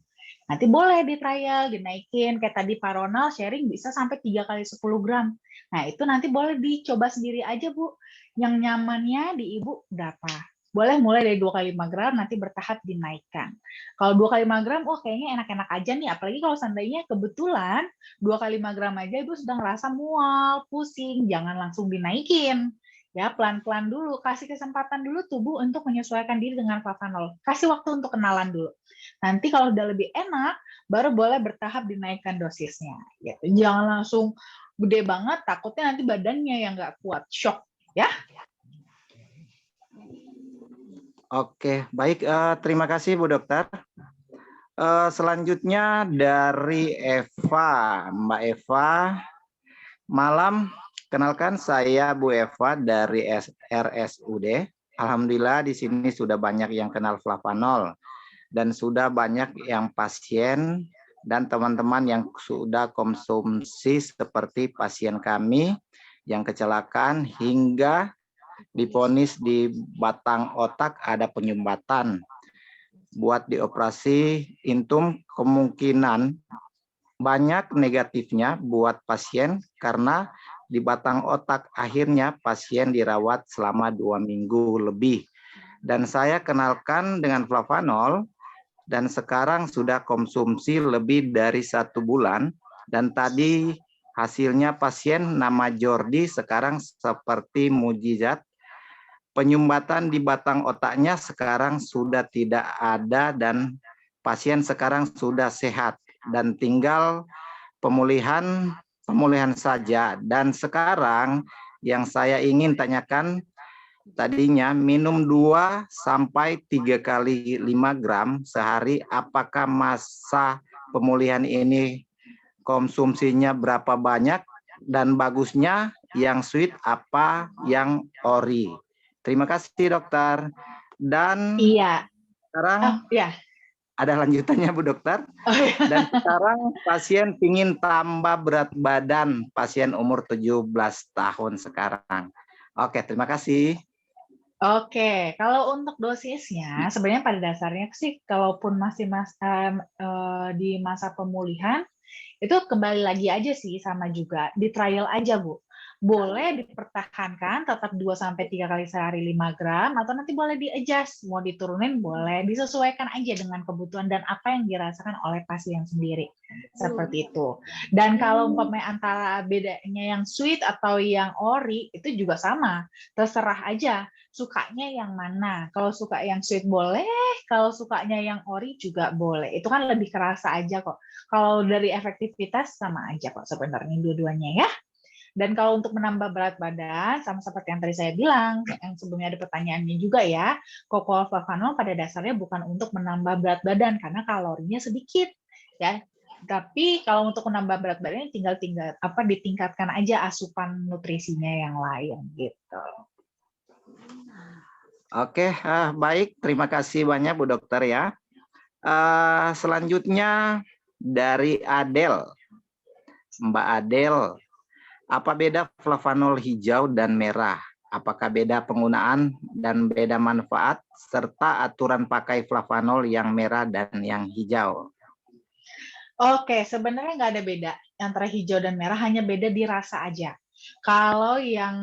Nanti boleh di trial, dinaikin. Kayak tadi Pak Ronald sharing bisa sampai 3 kali 10 gram. Nah, itu nanti boleh dicoba sendiri aja, Bu. Yang nyamannya di Ibu berapa? Boleh mulai dari 2 kali 5 gram, nanti bertahap dinaikkan. Kalau 2 kali 5 gram, kayaknya enak-enak aja nih. Apalagi kalau seandainya kebetulan 2 kali 5 gram aja Ibu sudah ngerasa mual, pusing, jangan langsung dinaikin. Ya, pelan-pelan dulu, kasih kesempatan dulu tubuh untuk menyesuaikan diri dengan flavanol. Kasih waktu untuk kenalan dulu. Nanti kalau udah lebih enak, baru boleh bertahap dinaikkan dosisnya. Gitu. Jangan langsung gede banget, takutnya nanti badannya yang nggak kuat, shock. Ya. Oke, baik. Terima kasih Bu Dokter. Selanjutnya dari Eva, Mbak Eva. Malam. Kenalkan saya Bu Eva dari RSUD. Alhamdulillah di sini sudah banyak yang kenal flavanol dan sudah banyak yang pasien dan teman-teman yang sudah konsumsi seperti pasien kami yang kecelakaan hingga divonis di batang otak ada penyumbatan. Buat dioperasi intum kemungkinan banyak negatifnya buat pasien karena di batang otak akhirnya pasien dirawat selama 2 minggu lebih. Dan saya kenalkan dengan flavanol dan sekarang sudah konsumsi lebih dari 1 bulan. Dan tadi hasilnya pasien nama Jordi sekarang seperti mujizat. Penyumbatan di batang otaknya sekarang sudah tidak ada dan pasien sekarang sudah sehat dan tinggal pemulihan saja. Dan sekarang yang saya ingin tanyakan tadinya minum 2 sampai 3 kali 5 gram sehari, apakah masa pemulihan ini konsumsinya berapa banyak dan bagusnya yang sweet apa yang ori? Terima kasih dokter. Dan sekarang ada lanjutannya Bu Dokter. Dan sekarang pasien ingin tambah berat badan, pasien umur 17 tahun sekarang. Oke, terima kasih. Oke, kalau untuk dosisnya sebenarnya pada dasarnya sih kalaupun masih di masa pemulihan Itu kembali lagi aja sih sama juga di trial aja Bu. Boleh dipertahankan tetap 2-3 kali sehari 5 gram atau nanti boleh di-adjust, mau diturunin boleh, disesuaikan aja dengan kebutuhan dan apa yang dirasakan oleh pasien sendiri. Seperti itu. Dan kalau umpamanya antara bedanya yang sweet atau yang ori itu juga sama. Terserah aja sukanya yang mana. Kalau suka yang sweet boleh, kalau sukanya yang ori juga boleh. Itu kan lebih kerasa aja kok. Kalau dari efektivitas sama aja kok sebenarnya dua-duanya ya. Dan kalau untuk menambah berat badan, sama seperti yang tadi saya bilang, yang sebelumnya ada pertanyaannya juga ya, Coco-Flavanol pada dasarnya bukan untuk menambah berat badan karena kalorinya sedikit, ya. Tapi kalau untuk menambah berat badan tinggal ditingkatkan aja asupan nutrisinya yang lain gitu. Oke, baik. Terima kasih banyak Bu Dokter ya. Selanjutnya dari Adel, Mbak Adel. Apa beda flavanol hijau dan merah? Apakah beda penggunaan dan beda manfaat serta aturan pakai flavanol yang merah dan yang hijau? Oke, sebenarnya nggak ada beda antara hijau dan merah, hanya beda di rasa aja. Kalau yang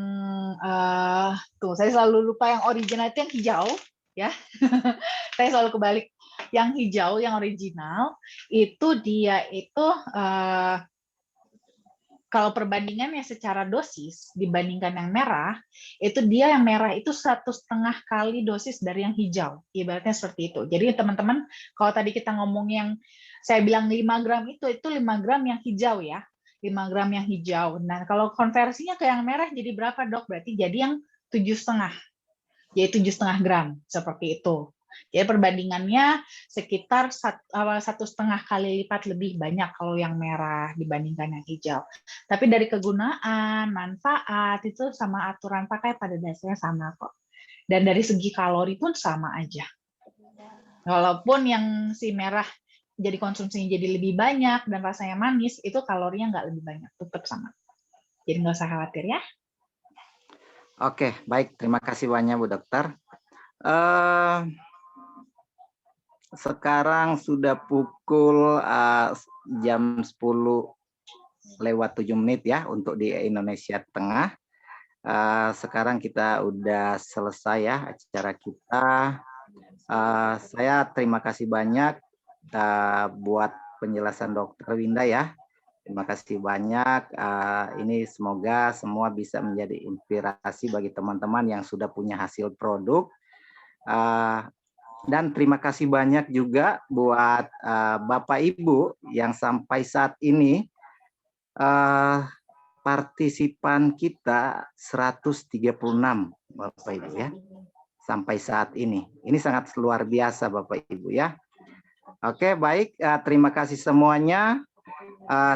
saya selalu lupa yang original itu yang hijau, ya. Saya selalu kebalik. Yang hijau, yang original itu dia itu kalau perbandingannya secara dosis dibandingkan yang merah, itu dia yang merah itu 1,5 kali dosis dari yang hijau. Ibaratnya seperti itu. Jadi teman-teman, kalau tadi kita ngomong yang saya bilang 5 gram itu 5 gram yang hijau ya. 5 gram yang hijau. Nah, kalau konversinya ke yang merah jadi berapa, Dok? Berarti jadi yang 7,5. Jadi 7,5 gram, seperti itu. Jadi perbandingannya sekitar 1,5 kali lipat lebih banyak kalau yang merah dibandingkan yang hijau. Tapi dari kegunaan, manfaat, itu sama aturan pakai pada dasarnya sama kok. Dan dari segi kalori pun sama aja. Walaupun yang si merah jadi konsumsinya jadi lebih banyak dan rasanya manis, itu kalorinya nggak lebih banyak, tetap sama. Jadi nggak usah khawatir ya. Oke, baik. Terima kasih banyak Bu Dokter. Sekarang sudah pukul jam 10:07 ya untuk di Indonesia Tengah. Sekarang kita udah selesai ya acara kita. Saya terima kasih banyak buat penjelasan Dokter Winda ya. Terima kasih banyak. Ini semoga semua bisa menjadi inspirasi bagi teman-teman yang sudah punya hasil produk. Dan terima kasih banyak juga buat Bapak Ibu yang sampai saat ini partisipan kita 136 Bapak Ibu ya. Sampai saat ini. Ini sangat luar biasa Bapak Ibu ya. Oke, baik. Terima kasih semuanya.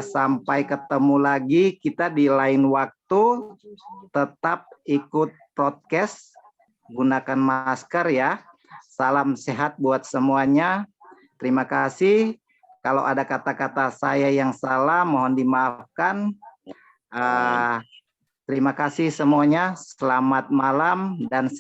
Sampai ketemu lagi kita di lain waktu. Tetap ikut podcast. Gunakan masker ya. Salam sehat buat semuanya. Terima kasih. Kalau ada kata-kata saya yang salah, mohon dimaafkan. Terima kasih semuanya. Selamat malam dan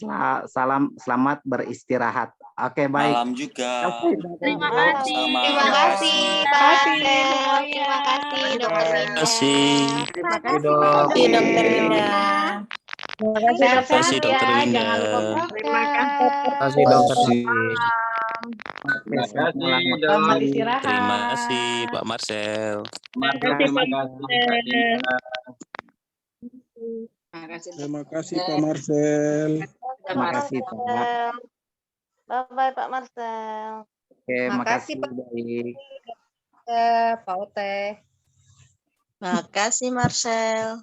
selamat beristirahat. Oke, baik. Malam juga. Terima kasih. Terima kasih, Pak Marcel. Terima kasih, Dokter Winda. Terima kasih. Terima kasih, Dokter Winda. Sehat-sehat kasih, ya, Dokter Winda. jangan lupa prokes. Terima kasih Dokter. Selamat istirahat. Terima kasih Pak Marcel. Terima kasih Pak Marcel. Terima kasih Pak. Bye-bye Pak Marcel. Oke, makasih. Pak. Baik. Pak Ote. Makasih Marcel.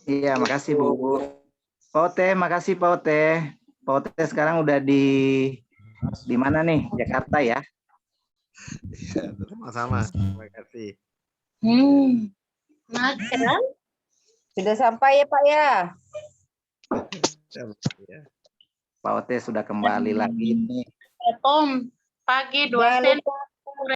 Iya, makasih Bu. Pak Ote, makasih Pak Ote. Pak Ote sekarang udah di mana nih? Jakarta ya? Iya, sama-sama. Terima kasih. Marcel. Sudah sampai ya Pak ya? Pak Ote sudah kembali lagi nih. Tom, pagi 2 sen.